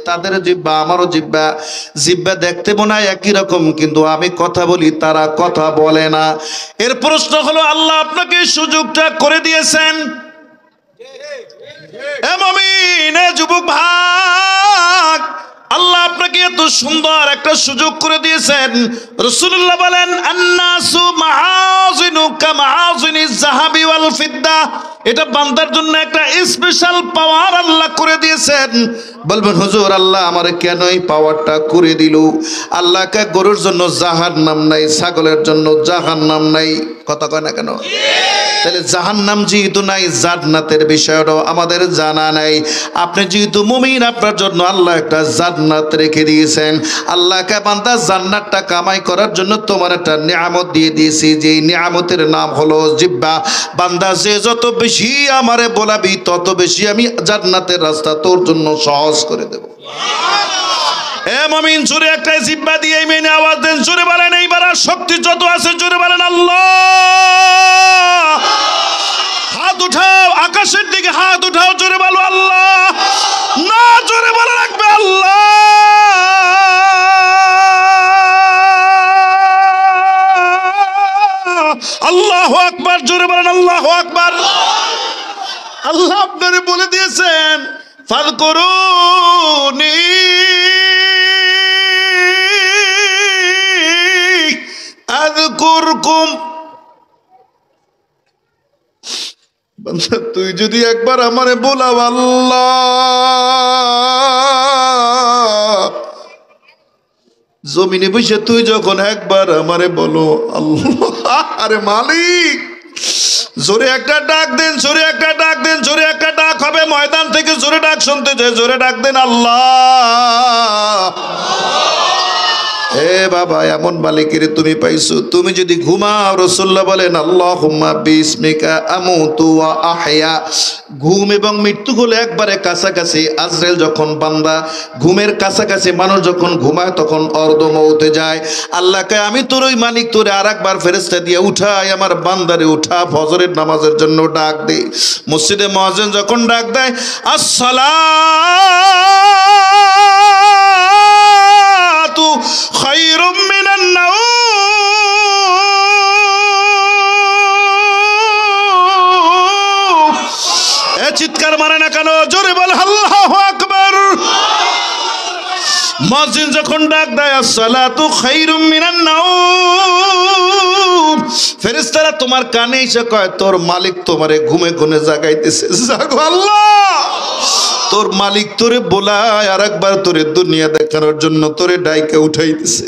তাদের জিহ্বা আমারও জিহ্বা, জিহ্বা দেখতে মনে হয় একই রকম, কিন্তু আমি কথা বলি তারা কথা বলে না। এর প্রশ্ন হলো, আল্লাহ আপনাকে সুযোগটা করে দিয়েছেন, এ মুমিন, এ যুবক ভাই, আল্লাহ আপনাকে এত সুন্দর একটা সুযোগ করে দিয়েছেন। রাসূলুল্লাহ বলেন, আন্নাসু মাআযিনু কামাআযিনিজ যাহাবি ওয়াল ফিদ্দা। এটা বান্দার জন্য একটা স্পেশাল পাওয়ার আল্লাহ করে দিয়েছেন। বলবেন, হুজুর আল্লাহ আমারে কেন এই পাওয়ারটা করে দিল? আল্লাহকে গরুর জন্য জাহান্নাম নাই, ছাগলের জন্য জাহান্নাম নাই, কথা কয় না কেন? তাহলে জাহান্নাম যেহেতু নাই, জান্নাতের বিষয়টাও আমাদের জানা নাই। আপনি যেহেতু মুমিন, আপনার জন্য আল্লাহ একটা জান্নাত রেখে দিয়েছেন। আল্লাহকে বান্দা জান্নাতটা কামাই করার জন্য তোমার একটা নিয়ামত দিয়ে দিয়েছি, যে নিয়ামতের নাম হলো জিহ্বা। বান্দা যে যত বেশি আমারে বলাবি, তত বেশি আমি জান্নাতের রাস্তা তোর জন্য সহজ করে দেব। এ মুমিন, জোরে একটা জিহ্বা দিয়ে মেনে আওয়াজ দেন, জোরে বলেন, এইবার শক্তি যত আছে জোরে বলেন আল্লাহ। হাত উঠাও, আকাশের দিকে হাত উঠাও, জোরে বলো আল্লাহ। না, জোরে বলা রাখবে আল্লাহ। আল্লাহু আকবার, জোরে বলেন আল্লাহু আকবার। আল্লাহ আপনারে বলে দিয়েছেন, ফাযকুরুনি আযকুরকুম। বান্দা, তুই যদি একবার আমারে বলাও আল্লাহ, জমিনে বসে তুই যখন একবার আমারে বলো আল্লাহ, আরে মালিক, জোরে একটা ডাক দেন, জোরে একটা ডাক দেন, জোরে একটা ডাক হবে ময়দান থেকে, জোরে ডাক শুনতে চাই, জোরে ডাক দেন আল্লাহ। এ বাবা, এমন মালিকের তুমি পাইছো। তুমি যদি ঘুমাও, রাসূলুল্লাহ বলেন, আল্লাহুম্মা বিসমিকা আমুতু ওয়া আহয়া। ঘুম এবং মৃত্যু হলো একবারে কাছাকাছি। আজরাইল যখন বান্দা ঘুমের কাছাকাছি, মানুষ যখন ঘুমায় তখন অর্ধমৌতে যায়। আল্লাহকে আমি তোর ওই মালিক, তোরে আর একবার ফেরেশতা দিয়ে উঠাই, আমার বান্দারে উঠা, ফজরের নামাজের জন্য ডাক দে। মসজিদে মুয়াজ্জিন যখন ডাক দেয়, আসসালাতু খায়রুম মিনান নাওম। এ চিৎকার মারে না কেন? জোরে বল আল্লাহু আকবার। মুয়াজ্জিন যখন ডাক দেয়, আসসালাতু খায়রুম মিনান নাওম, ফেরেশতারা তোমার কানে এসে কয়, তোর মালিক তোমারে ঘুমে ঘুমে জাগাইতেছে, জাগো আল্লাহ। তোর মালিক তোরে বলায় আর একবার তোরে দুনিয়া দেখানোর জন্য তোরে ডাইকে উঠাইতেছে।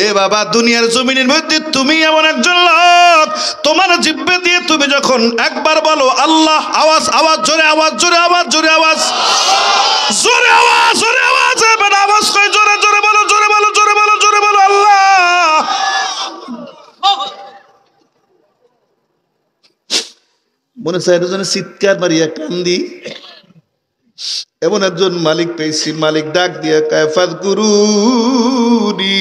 এ বাবা, দুনিয়ার জমিনের মধ্যে তুমি এমন একজন লোক, তোমার জিহ্বা দিয়ে তুমি যখন একবার বলো আল্লাহ, আওয়াজ, আওয়াজ, জোরে আওয়াজ, জোরে আওয়াজ, জোরে আওয়াজ, জোরে আওয়াজ, জোরে আওয়াজ, এবার আওয়াজ কই, জোরে জোরে বলো, জোরে বলো, জোরে বলো, জোরে বলো আল্লাহ। মনে চাই যেন চিৎকার মারিয়া কান্দি। এমন একজন মালিক পেয়েছি, মালিক ডাক দিয়া কয়, ফাযকুরুনি।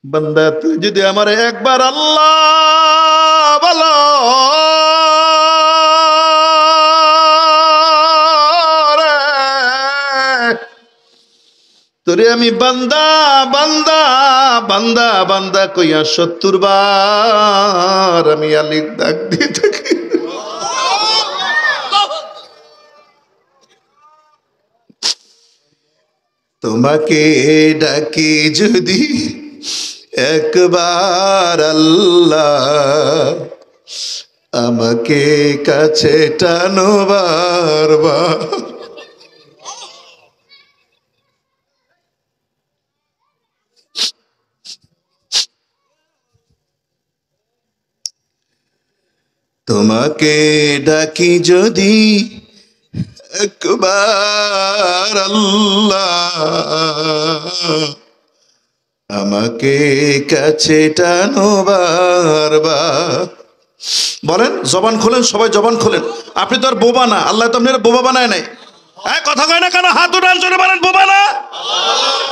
বান্দা, তুই যদি আমার একবার আল্লাহ বলো, তোরে আমি বান্দা বান্দা বান্দা বান্দা কইয়া ৭০ বার আমি আলিক ডাক দিয়ে থাকি। তোমাকে ডাকি যদি একবার আল্লাহ, আমাকে কাছে টানো বারবার। তোমাকে ডাকি যদি একবার আল্লাহ, আমাকে কাছে টানো বারবার। বলেন, জবান খোলেন, সবাই জবান খোলেন। আপনি তো আর বোবা না, আল্লাহ তো আপনার বোবা বানায় নাই। কথা কয় না কেন? হাত উঠান, জোরে বলেন বোবা না।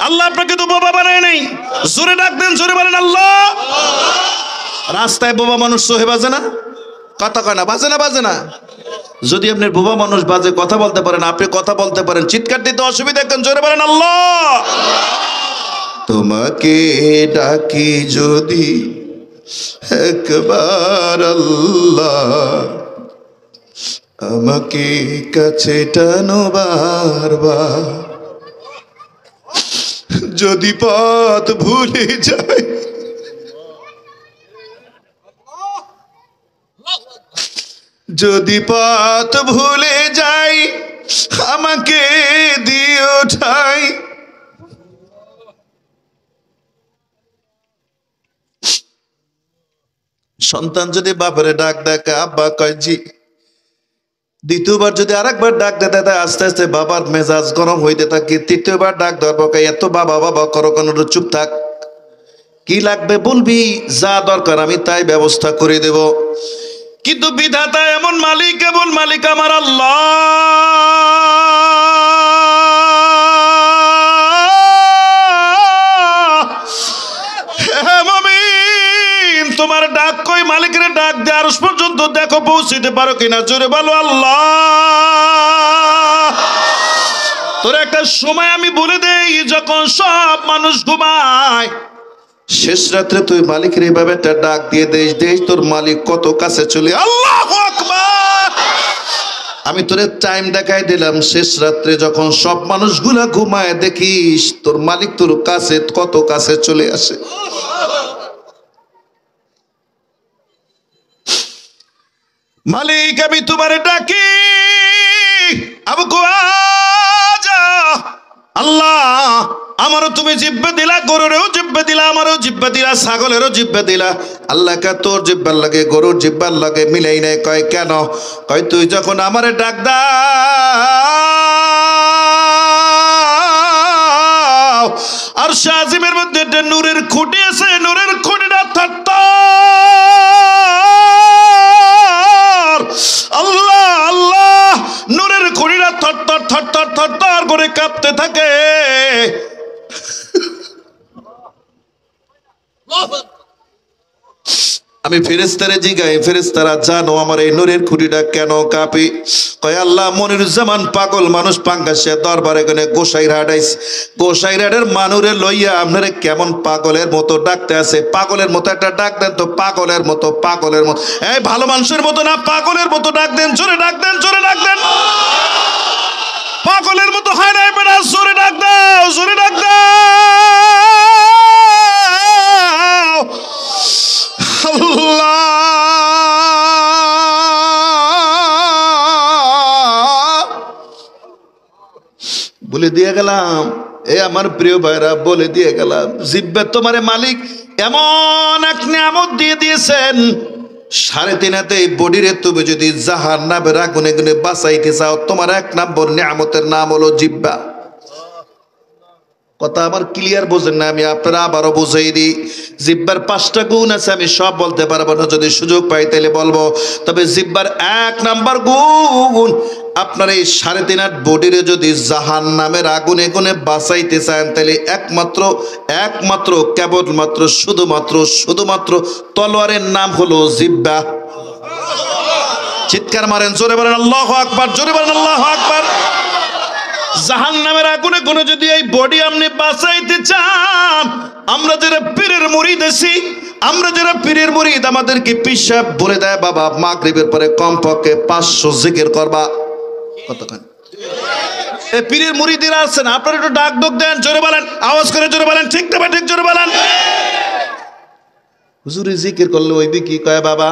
আল্লাহ আপনাকে তো বোবা বানায় নাই। জোরে ডাক দেন, জোরে বলেন আল্লাহ। রাস্তায় বোবা মানুষ সোহে বাজে না, কথা কয় না, বাজে না, বাজে না। যদি আপনি বোবা মানুষ বাজে কথা বলতে পারেন, আপনি কথা বলতে পারেন, চিৎকার দিতে অসুবিধা কেন? জোরে বলেন আল্লাহ। তোমাকে ডাকি যদি একবার আল্লাহ, আমাকে কাছে টানো বারবার। যদি পথ ভুলে যায়, যদি পথ ভুলে যাই, আমাকে দিও ঠাই। সন্তান যদি বাবারে ডাক ডাকে আব্বা কয় জি, দ্বিতীয়বার যদি আরেকবার ডাক দেয়, আস্তে আস্তে বাবার মেজাজ গরম হইতে থাকে। তৃতীয়বার ডাক দেওয়ার পর এত বাবা বাবা করো কেন, চুপ থাক, কি লাগবে বলবি, যা দরকার আমি তাই ব্যবস্থা করে দেব। কিন্তু বিধাতা এমন মালিক, এমন মালিক আমার আল্লাহ। তোমার ডাক কই, মালিকের ডাক দে, আরশ পর্যন্ত দেখো পৌঁছিতে পারো কিনা, জোরে বলো আল্লাহ। তোর একটা সময় আমি বলে দেই, যখন সব মানুষ ঘুমায়, শেষ রাত্রে তুই মালিকের এইভাবে একটা ডাক দিয়ে দেশ, তোর মালিক কত কাছে চলে। আল্লাহু আকবার। আমি তোরে টাইম দেখাই দিলাম, শেষ রাত্রে যখন সব মানুষগুলা ঘুমায়, দেখিস তোর মালিক তোর কাছে কত কাছে চলে আসে। মালিক আমি তোমারে ডাকি, আবু কুয়াজা আল্লাহ, আমারও তুমি জিব্বা দিলা, গরুরেও জিব্বা দিলা, আমারও জিব্বা দিলা, ছাগলেরও জিব্বা দিলা। আল্লাহ কা তোর জিব্বার লাগে গরুর জিব্বার লাগে মিলাই নাই। কয় কেন? কয় তুই যখন আমারে ডাক দাও, আর শাজিমের মধ্যে একটা নূরের খুঁটি আছে, নূরের খুঁটিটা থরথর, আল্লাহ আল্লাহ, নূরের খুঁটিটা থরথর থরথর থরথর করে কাঁপতে থাকে। আমি ফেরেশতারে জিগাই, ফেরেশতারা জানো আমার এই নূরের খুঁটিটা কেন কাঁপে? কয় আল্লাহ, মনিরুজ্জামান পাগল মানুষ পাঙ্গাসিয়া দরবারে গনে গোসাইরহাট আইছে, গোসাইরহাটের মানুরে লইয়া আপনারে কেমন পাগলের মতো ডাকতে আছে। পাগলের মতো একটা ডাক দেন তো, পাগলের মতো, পাগলের মতো, এই ভালো মানুষের মতো না, পাগলের মতো ডাক দেন, জোরে ডাক দেন, জোরে ডাক দেন। পাগলের মতো হয় নাই বেটা, জোরে ডাক দাও, জোরে ডাক দাও। আল্লাহ বলে দিয়ে গেলাম, এ আমার প্রিয় ভাইরা, বলে দিয়ে গেলাম, জিব্বা তোমারে মালিক এমন এক নিয়ামত দিয়ে দিয়েছেন, 3.5 হাতে এই বডিরে তুমি যদি জাহান্নামের আগুনে গুনে বাঁচাইতে চাও, তোমার 1 নম্বর নিয়ামতের নাম হলো জিব্বা। কথা আমার ক্লিয়ার বোঝেন না? আমি আপনারা আবারও বুঝাই দিই। জিব্বার 5টা গুণ আছে, আমি সব বলতে পারবো না, যদি সুযোগ পাই তাহলে বলবো। তবে জিব্বার 1 নাম্বার গুণ, আপনার এই 3.5 হাত বডিরে যদি জাহান্নামের আগুনে গুনে বাঁচাইতে চান, তাহলে একমাত্র কেবলমাত্র শুধুমাত্র তলোয়ারের নাম হলো জিব্বা। চিৎকার মারেন, জোরে বলেন আল্লাহু আকবার, জোরে বলেন আল্লাহু আকবার। জাহান্নামের আগুনে গুনে যদি এই বডি আপনি বাঁচাইতে চান, আমরা যারা পীরের মুরিদ আছি, আমরা যারা পীরের মুরিদ, আমাদেরকে পিসাব বলে দেয়, বাবা মাগরিবের পরে কমপক্ষে 500 জিকির করবা। কতক্ষণ এই পীরের মুরিদিরা আছেন, আপনারা একটু ডাক ডোক দেন, জোরে বলেন, আওয়াজ করে জোরে বলেন, ঠিক না ঠিক জোরে বলেন। হুজুরে জিকির করলে ওই কি কয়, বাবা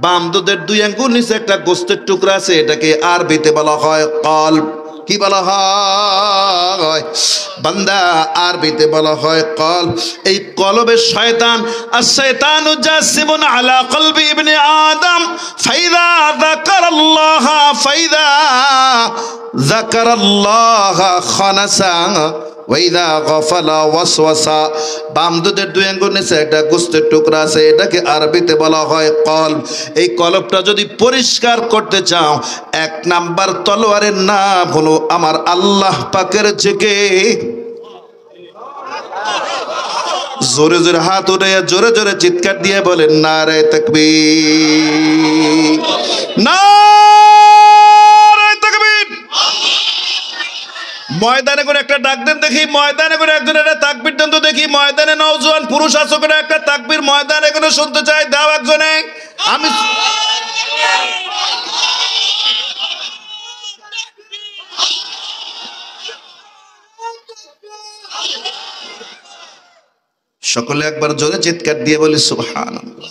বাম দুধের 2 আঙ্গুল নিচে একটা গোস্তের টুকরা আছে, এটাকে আরবিতে বলা হয় কলব। কি বলা হয় বান্দা? আরবিতে বলা হয় কলব। এই কলবের শয়তান, আশ-শায়তানু জাসিমুন আলা কলবি ইবনে আদম, ফাইদা যাকারাল্লাহ খানাসা ওয়াইদা গাফালা ওয়াসওয়াসা। বাম দুধের 2 আঙ্গুল নিচে একটা গোস্তের টুকরা আছে, এটাকে আরবিতে বলা হয় কলব। এই কলবটা যদি পরিষ্কার করতে চাও, 1 নাম্বার তলোয়ারের নাম হলো আমার আল্লাহ পাকের জিকির। জোরে জোরে হাত উঠে জোরে জোরে চিৎকার দিয়ে বলেন নারে তাকবীর, নারে তাকবীর। ময়দানে করে একটা ডাক দেন দেখি, ময়দানে করে একজন একটা তাকবীর দেন তো দেখি। ময়দানে নওজোয়ান পুরুষ আছে করে একটা তাকবীর ময়দানে করে শুনতে চাই, দাও একজনে। আমি সকলে একবার জোরে চিৎকার দিয়ে বলি সুবহানাল্লাহ।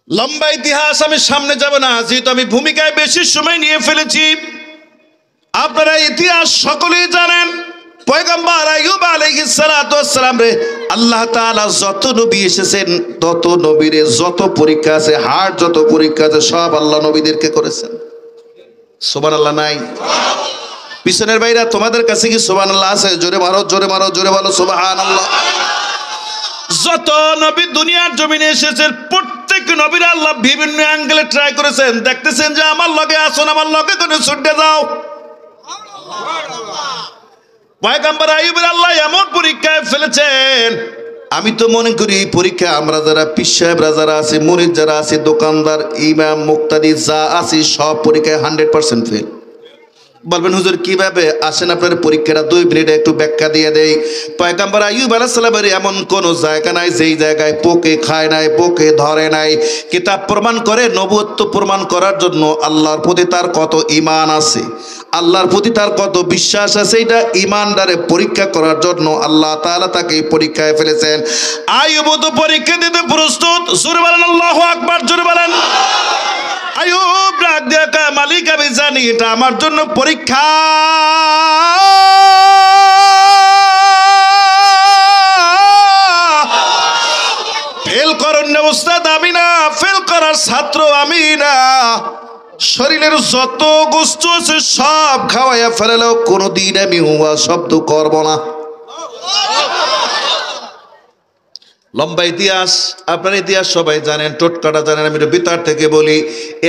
লম্বা ইতিহাস, আমি সামনে যাব না, যেহেতু আমি ভূমিকায় বেশি সময় নিয়ে ফেলেছি। আপনারা ইতিহাস সকলেই জানেন। পয়গম্বর আইয়ুব আলাইহিস সালাতু ওয়াস সালাম রে আল্লাহ তাআলা যত নবী এসেছেন তত নবীরে যত পরীক্ষা আছে, হার যত পরীক্ষা আছে সব আল্লাহ নবীদেরকে করেছেন। সুবহানাল্লাহ নাই? পিছনের ভাইরা তোমাদের কাছে কি সুবহানাল্লাহ আছে? জোরে মারো, জোরে মারো, জোরে বলো সুবহানাল্লাহ। যত নবী দুনিয়ার জমিনে এসেছেন প্রত্যেক নবীর আল্লাহ বিভিন্ন অ্যাঙ্গেলে ট্রাই করেছেন, দেখতেছেন যে আমার লগে আসুন, আমার লগে করে ছুটে যাও। পয়গম্বর আইয়ুবের আল্লাহ এমন পরীক্ষায় ফেলেছেন, আমি তো মনে করি এই পরীক্ষা আমরা যারা পীর সাহেবরা যারা আছি, মুরিদ যারা আছি, দোকানদার, ইমাম, মুক্তাদি যা আছি সব পরীক্ষায় 100% ফেল। বলবেন হুজুর কিভাবে? আসেন আপনার পরীক্ষাটা 2 মিনিটে একটু ব্যাখ্যা দিয়ে দেই। পয়গম্বর আইয়ুব আলাইহিস সালামের এমন কোন জায়গা নাই যেই জায়গায় পোকে খায় নাই, পোকে ধরে নাই। কিতাব প্রমাণ করে, নবুয়ত্ব প্রমাণ করার জন্য আল্লাহর প্রতি তার কত ঈমান আছে, আল্লাহর প্রতি তার কত বিশ্বাস আছে, এটা ঈমানদারে পরীক্ষা করার জন্য আল্লাহ তাআলা তাকে এই পরীক্ষায় ফেলেছেন। আইয়ুব তো পরীক্ষা দিতে প্রস্তুত। জোরে বলেন আল্লাহু আকবার, জোরে বলেন। আইয়ুব ডাক দিয়ে কয়, মালিক আমি জানি এটা আমার জন্য পরীক্ষা, ফেল করার উস্তাদ আমি না, ফেল করার ছাত্র আমি না। শরীরের যত গোস্ত আছে সব খাওয়াইয়া ফেলেও কোনোদিন আমি হুয়া শব্দ করব না। লম্বা ইতিহাস, আপনার ইতিহাস সবাই জানেন, টোটকাটা জানেন। আমি ভিতর থেকে বলি,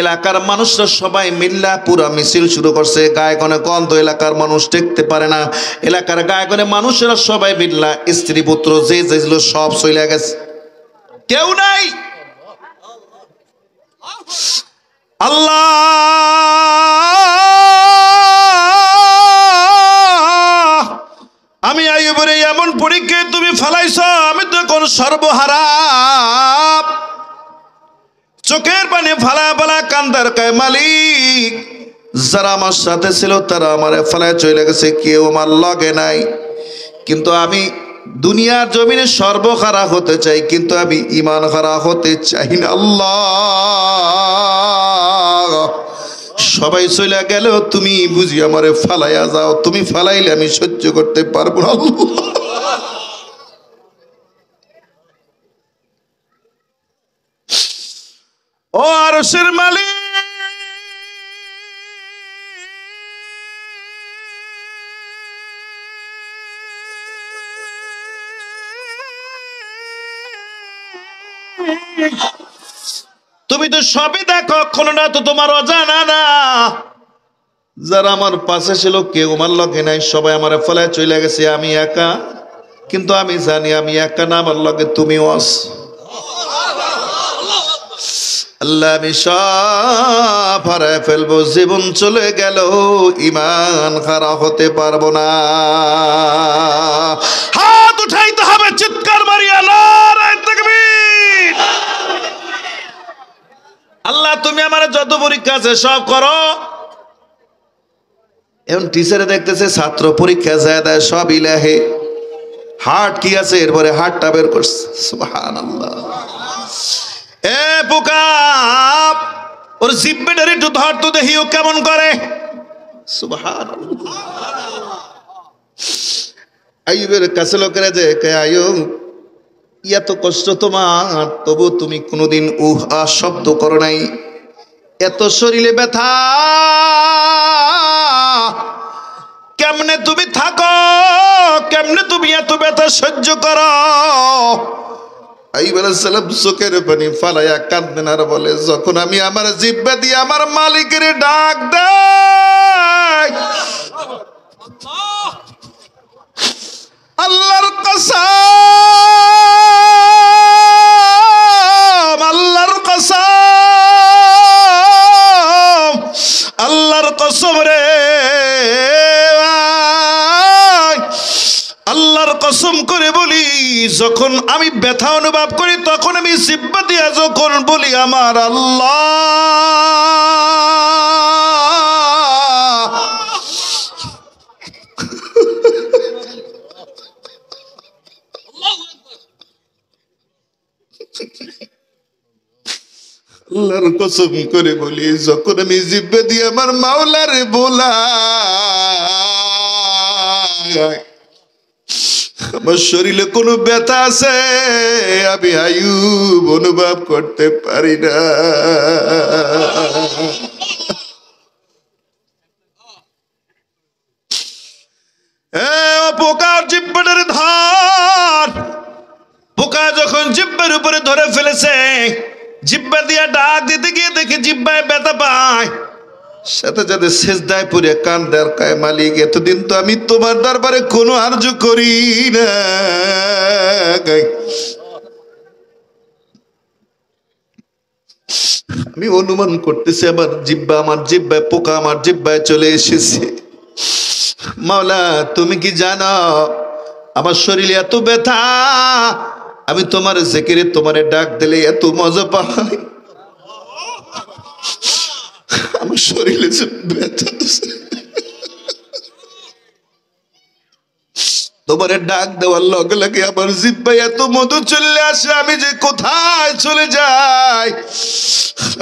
এলাকার মানুষরা সবাই মিল্লা পুরা মিছিল শুরু করছে। গায়কনে গন্ধ এলাকার মানুষ টেকতে পারে না। এলাকার গায়কনে মানুষেরা সবাই মিল্লা, স্ত্রী পুত্র যে যে ছিল সব চলে গেছে, কেউ নাই। আল্লাহ আমি আইয়ুবের এমন পরীক্ষায় তুমি ফেলাইছ, আমি তো এখন সর্বহারা। চোখের পানি ফালা ফালা কান্দার কয়, মালিক যারা আমার সাথে ছিল তারা আমার ফেলায় চলে গেছে, কেউ আমার লগে নাই। কিন্তু আমি দুনিয়ার জমিনে সর্বহারা হতে চাই, কিন্তু আমি ঈমান হারা হতে চাই না। আল্লাহ সবাই চলে গেলেও তুমি বুঝি আমারে ফালাইয়া যাও, তুমি ফালাইলে আমি সহ্য করতে পারবো না। ও আরশের মালিক, তুমি তো সবই দেখো, কোনটা তো তোমার অজানা না। যারা আমার পাশে ছিল কেউ আমার লগে নাই, সবাই আমার ফলায় চলে গেছে, আমি একা। কিন্তু আমি জানি আমি একা না, আমার লগে তুমিও আছো। আল্লাহ আমি সব হারায় ফেলবো, জীবন চলে গেল ঈমান হারা হতে পারবো না। হাত উঠাইতে হবে, চিৎকার মারিয়া নারে তাকবীর। আল্লাহ তুমি আমার যত পরীক্ষা আছে সব করো। এখন টিচারে দেখতেছে ছাত্র পরীক্ষা যায় দেয়, সব ইলাহে। হার্ট কি আছে, এরপরে হার্টটা বের করছে। সুবহানাল্লাহ। এ পোকা, ওর জিব্বেটার একটু ধর তো দেখি ও কেমন করে। সুবহানাল্লাহ। আইয়ুবের কাছে লোকেরা যে আইয়ুব এত কষ্ট তোমার, তবু তুমি কোনোদিন উহ আ শব্দ করো নাই। এত শরীরে ব্যথা, কেমনে তুমি থাকো, কেমনে তুমি এত ব্যথা সহ্য করো? আইয়ুব আলাইহিস সালাম চোখের পানি ফালাইয়া কাঁদেন আর বলে, যখন আমি আমার জিহ্বা দিয়ে আমার মালিকের ডাক দেই, আল্লাহর কসম, আল্লাহর কসম, আল্লাহর কসম রে, আল্লাহর কসম করে বলি, যখন আমি ব্যথা অনুভব করি তখন আমি জিহ্বা দিয়া যখন বলি আমার আল্লাহ, আল্লাহর কসম করে বলি, যখন আমি জিহ্বা দিয়ে আমার মাওলারে বলাই, আমার শরীরে কোনো ব্যথা আছে আমি আয়ুব অনুভব করতে পারি না। পোকার জিহ্বার ধর, পোকা যখন জিহ্বার উপরে ধরে ফেলেছে, জিহ্বা দিয়া ডাক দিতে গিয়ে দেখে জিহ্বায় ব্যথা পায়, সাথে সাথে সেজদায় পড়ে কান্দে আর কয় মালিক এতদিন তো আমি তোমার দরবারে কোনো আরজু করি না, আমি অনুমান করতেছি আমার জিহ্বায় পোকা আমার জিহ্বায় চলে এসেছে। মাওলা তুমি কি জানো আমার শরীরে এত ব্যথা, আমি তোমার জিকিরে তোমারে ডাক দিলে এত মজা পাই, আমার শরীরে যে ব্যথা তোমারে ডাক দেওয়ার লগে লগে আমার জিহ্বায় এত মধু চলে আসে, আমি যে কোথায় চলে যাই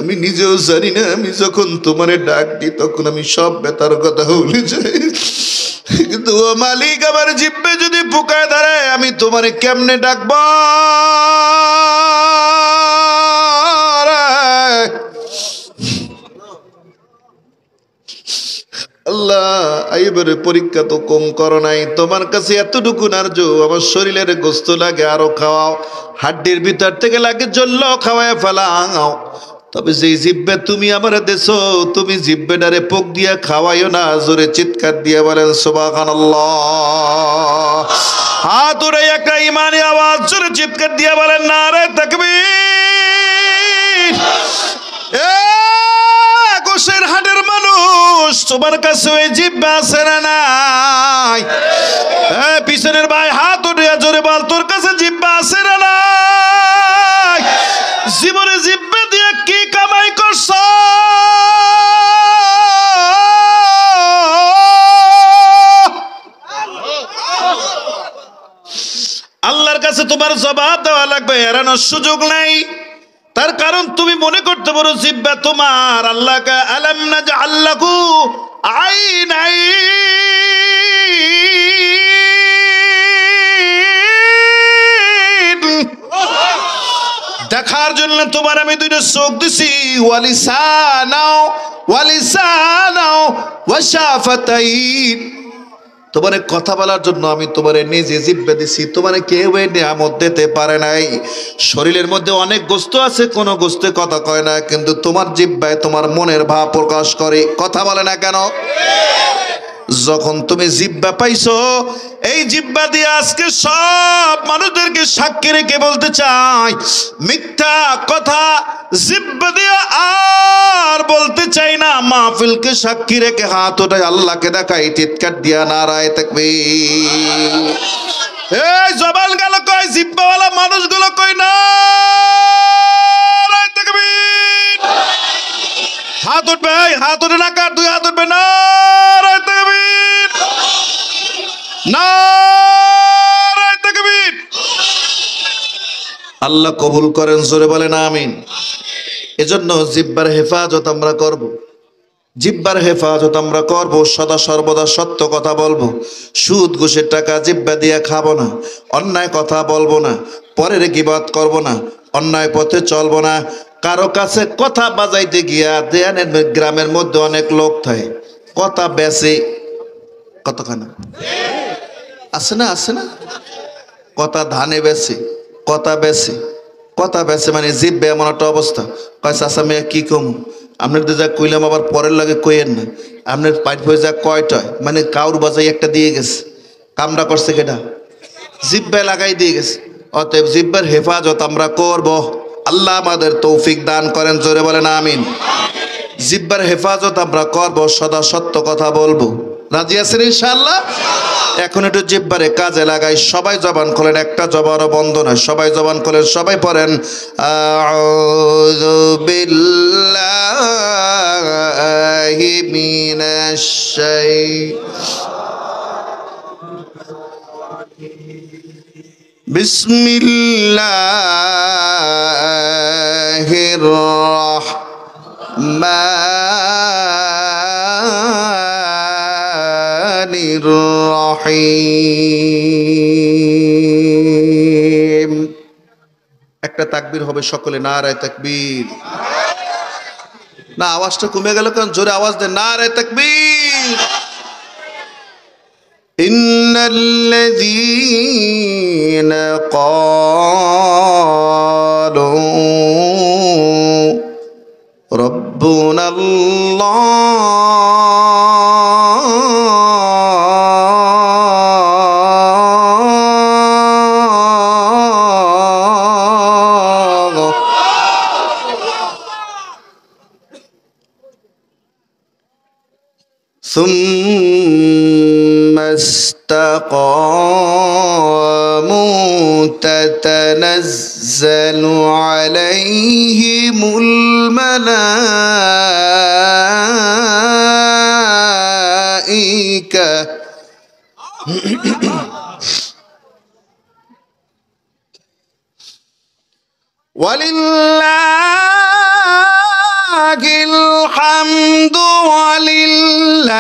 আমি নিজেও জানি না। আমি যখন তোমারে ডাক দিই তখন আমি সব ব্যথার কথা ভুলে যাই, কিন্তু ও মালিক আমার জিহ্বায় যদি পোকায় ধরে আমি তোমারে কেমনে ডাকবো? আল্লাহ আইবের পরীক্ষা তো কম করো নাই, তোমার কাছে এতটুকু নার্য আমার শরীরের গোস্ত লাগে আরো খাওয়াও, হাড্ডির ভিতর থেকে লাগে জল্ল খাওয়ায় ফেলাও, তবে যেই জিহ্বা তুমি আমার দেছো তুমি জিহ্বাটারে পোক দিয়া খাওয়াইও না। জোরে চিৎকার দিয়া বলেন সুবহানাল্লাহ। হাত উড়ে একটা ইমানি আওয়াজ জোরে চিৎকার দিয়া বলেন নারে তাকবীর। গোশের হাটের মানুষ তোমার কাছে ওই জিহ্বা আছে না নাই? পিছনের ভাই হাত উঠে জোরে বল তোর কাছে জিহ্বা আছে না নাই? জীবনে জিহ্বা দিয়ে কি কামাই করছ? আল্লাহর কাছে তোমার জবাব দেওয়া লাগবে, এড়ানোর সুযোগ নাই। তার কারণ তুমি মনে করতে পারো জিহ্বা তোমার, আল্লাহকে আলাম নাজআল লাহু আইনাইন, দেখার জন্য তোমার আমি দুইটা চোখ দিছি, ওয়ালিসানাও ওয়া শাফাতাইন, তোমারে কথা বলার জন্য আমি তোমারে নিজে জিহ্বা দিছি, তোমারে কেউ এই নিয়ামত দিতে পারে নাই। শরীরের মধ্যে অনেক গোস্ত আছে, কোন গোস্তে কথা কয় না, কিন্তু তোমার জিহ্বায় তোমার মনের ভাব প্রকাশ করে, কথা বলে না কেন? যখন তুমি জিহ্বা পাইছো, এই জিহ্বা দিয়ে আজকে সব মানুষদেরকে সাক্ষী রেখে বলতে চাই, মিথ্যা কথা জিহ্বা দিয়ে আর বলতে চাই না। মাহফিলকে সাক্ষী রেখে হাত ওঠায় আল্লাহকে দেখাই, চিৎকার দিয়া নারায়ে তাকবীর। এই জবান গেল কই, জিহ্বাওয়ালা মানুষগুলো কই নারায়ে তাকবীর। হাত উঠবে, হাত উঠে না কার, দুই হাত উঠবে, নারায়ে তাকবীর, নারায়ে তাকবীর। আল্লাহ কবুল করেন, জোরে বলেন আমিন। এজন্য জিহ্বার হেফাজত আমরা করব, জিহ্বার হেফাজত আমরা করব, সদা সর্বদা সত্য কথা বলবো, সুদ ঘুষের টাকা জিহ্বা দিয়ে খাবো না, অন্যায় কথা বলবো না, পরের গীবত করব না, অন্যায় পথে চলবো না। কারো কাছে কথা বাজাইতে গিয়া দেয়ানের গ্রামের মধ্যে অনেক লোক থাকে, কথা বেচে, কতখানা আছে না, আছে না, কথা ধানে বেচে, কথা বেচে, কথা বেচে, মানে জিহ্বা এমন একটা অবস্থা, কয় চাচা মেয়ে কি কম, আপনার তো যা কইলাম আবার পরের লাগে কইেন না, আপনার পাইট হয়ে যা কয়টায়, মানে কাউর বাজাই একটা দিয়ে গেছে, কামটা করছে কেটা? জিহ্বায় লাগাই দিয়ে গেছে। অতএব জিহ্বার হেফাজত আমরা করব। আল্লাহ আমাদের তৌফিক দান করেন, জোরে বলেন আমিন। জিহ্বার হেফাজত আমরা করব, সদা সত্য কথা বলবো। রাজি আছেন ইনশাআল্লাহ? এখন একটু জিহ্বারে কাজে লাগাই। সবাই জবান খোলেন, একটা জবানও বন্ধ নয়। সবাই জবান খোলেন, সবাই পড়েন আউযু বিল্লাহি মিনাশ বিসমিল্লাহির রাহমানির রহিম। একটা তাকবীর হবে সকলে, নারায়ে তাকবীর। না, আওয়াজটা কমে গেল কেন? জোরে আওয়াজ দেন, নারায়ে তাকবীর। ইন্নাল্লাযীনা ক্বালু রাব্বুনাল্লাহ সুম্মা ইসতাকামু তাতানাজ্জালু আলাইহিমুল মালাইকা ওয়ালিল্লাহিল হামদু ওয়ালিল্লাহিল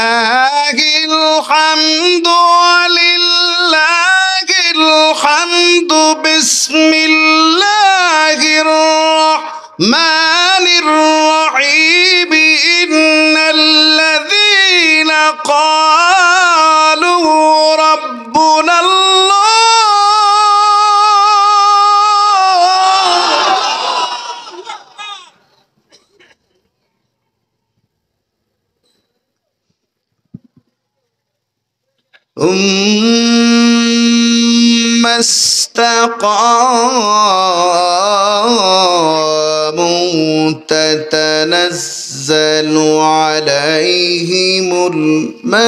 হামদু ওয়ালিল্লাহিল হামদু বিসমিল্লাহির রাহমানির রহিম ইন্নাল্লাযীনা ক্বালু রাব্বুনাল্লাহ استقاموا تتنزل عليهم الملائكة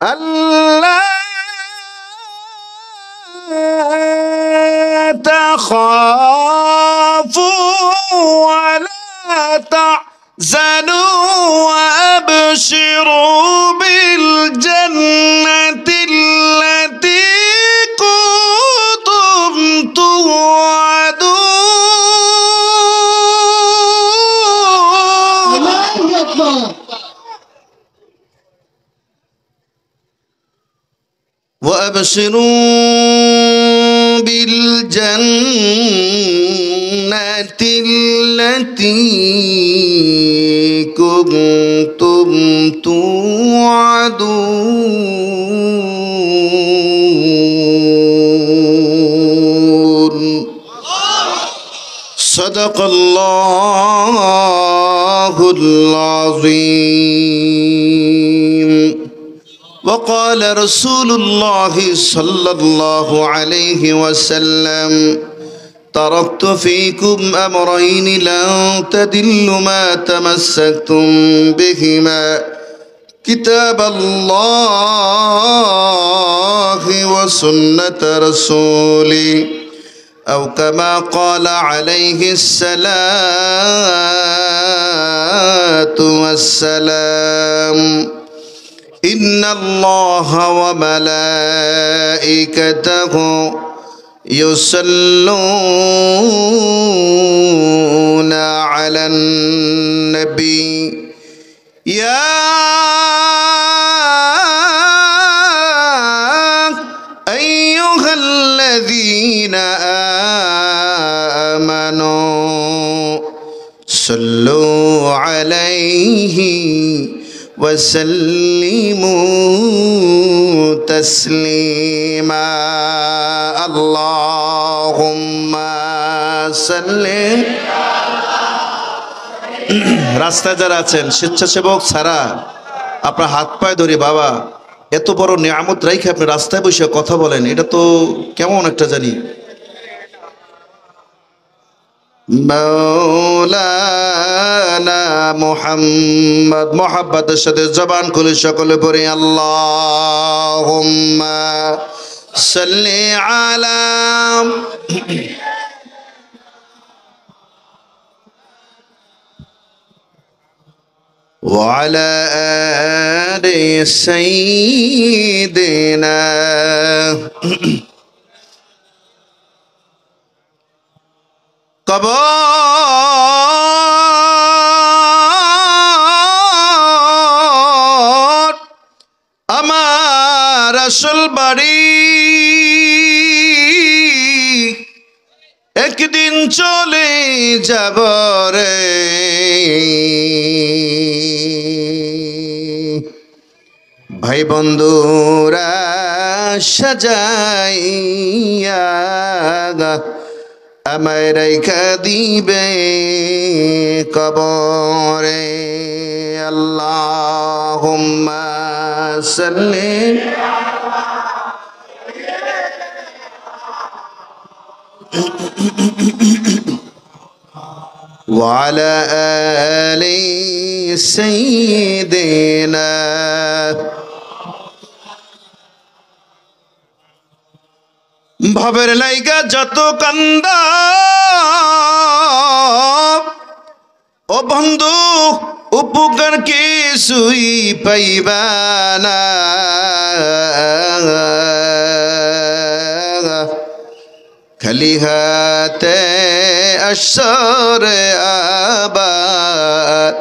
ألا تخافوا ولا تحزنوا وأبشروا بالجنة التي كنتم توعدون وأبشروا بالجنة التي كنتم توعدون صدق الله العظيم وقال رسول الله صلى الله عليه وسلم تركت فيكم أمرين لن تضلوا ما تمسكتم بهما كتاب الله وسنة رسولي أو كما قال عليه الصلاة والسلام إن الله وملائكته يصلون على النبي يا أيها الذين آمنوا صلوا عليه وسلموا تسليما اللهم সাল্লি। রাস্তায় যারা আছেন স্বেচ্ছাসেবক ছাড়া আপনার হাত পায়ে ধরি, বাবা এত বড় নিয়ামত রাইখে আপনি রাস্তায় বসে কথা বলেন, এটা তো কেমন একটা জানি। মাওলানা মুহাম্মদ, মুহাব্বতের সাথে জবান খুলে সকলে পড়ি আল্লাহুম্মা সাল্লি আলা। وعلى آل سيدنا কবর আমার আসল বাড়ি, একদিন চলে যাব রে। ভাই বন্ধুরা সাজাইয়া আমায় রাইখা দিবে কবরে। আল্লাহুম্মা সাল্লি। وعلى آل سيدنا ভাবের লাইগা যত কান্দা ও বন্ধু উপকার কিছুই পাইবা না। খালি হাতে আসরে আবার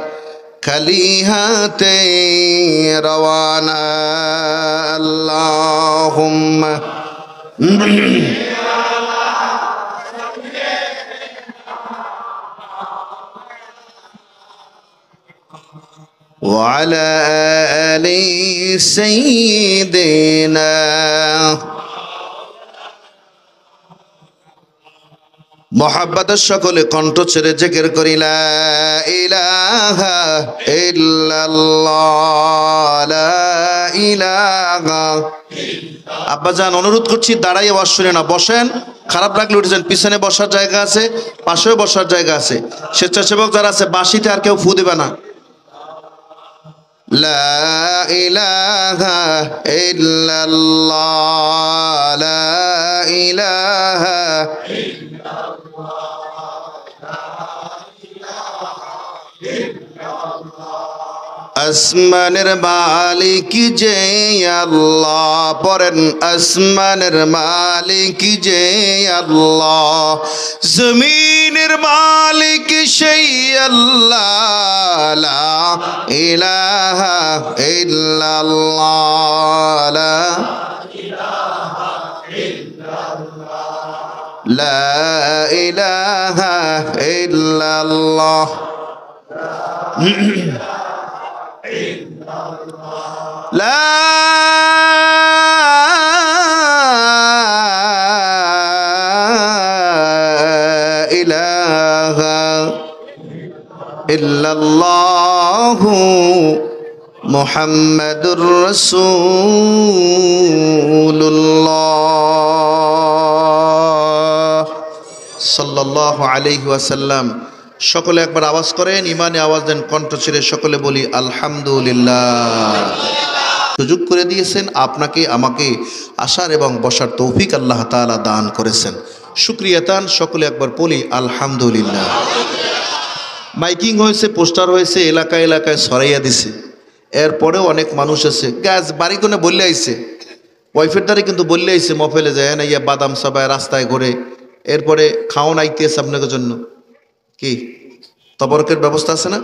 খালি হাতে রওয়ানা। আল্লাহুম্মা وعلى آل سيدنا মোহাব্বতের সকলে কণ্ঠ ছেড়ে জিকির করি লা ইলাহা ইল্লাল্লাহ, লা ইলাহা। আব্বাজান অনুরোধ করছি দাঁড়াই আওয়াজ শুনে না, বসেন। খারাপ লাগলে উঠে যান, পিছনে বসার জায়গা আছে, পাশেও বসার জায়গা আছে। স্বেচ্ছাসেবক যারা আছে বাঁশিতে আর কেউ ফু দিবে না। লা ইলাহা ইল্লাল্লাহ, লা ইলাহা। আসমানের মালিক যে আল্লাহ, পড়েন আসমানের মালিক যে আল্লাহ, জমিনের মালিক সেই আল্লাহ, লা ইলাহা ইল্লাল্লাহ, লা ইলাহা ইল্লাল্লাহ। লা ইলাহা ইল্লাল্লাহু মুহাম্মাদুর রাসূলুল্লাহ সাল্লাল্লাহু আলাইহি ওয়াসাল্লাম। সকলে একবার আওয়াজ করেন, ইমানে আওয়াজ দেন, কণ্ঠ ছেড়ে সকলে বলি আলহামদুলিল্লাহ। সুযোগ করে দিয়েছেন আপনাকে আমাকে আসার এবং বসার তৌফিক আল্লাহ তাআলা দান করেছেন। শুকরিয়া তান, সকলে একবার বলি আলহামদুলিল্লাহ। মাইকিং হয়েছে, পোস্টার হয়েছে, এলাকায় এলাকায় ছড়াইয়া দিছে। এরপরেও অনেক মানুষ আছে গ্যাস বাড়ি কোনে বললে আইছে, ওয়াইফের দ্বারা কিন্তু বললে আইছে, মফেলে যায় না, ইয়া বাদাম সাবায় রাস্তায় ঘোরে। এরপরে খাওয়ান আইতেছে আপনাদের জন্য, কি তবরকের ব্যবস্থা আছে না?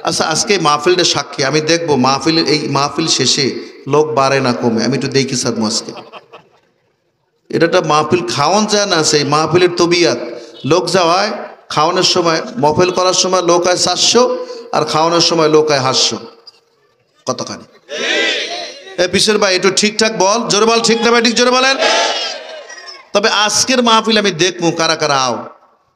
আচ্ছা, আজকে মাহফিলটা সাক্ষী, আমি দেখবো মাহফিলের এই মাহফিল শেষে লোক বাড়ে না কমে, আমি একটু দেখি সাদমু আজকে। এটা মাহফিল খাওয়ান যায় না, সেই মাহফিলের তবিয়াত। লোক যাওয়ায় খাওয়ানোর সময়, মহফিল করার সময় লোক হয় 700, আর খাওয়ানোর সময় লোক হয় 800। কতখানি পিসের ভাই একটু ঠিকঠাক বল, জোরে বল, ঠিক না ভাই? ঠিক জোরে বলেন। তবে আজকের মাহফিল আমি দেখবো কারা কারা আও।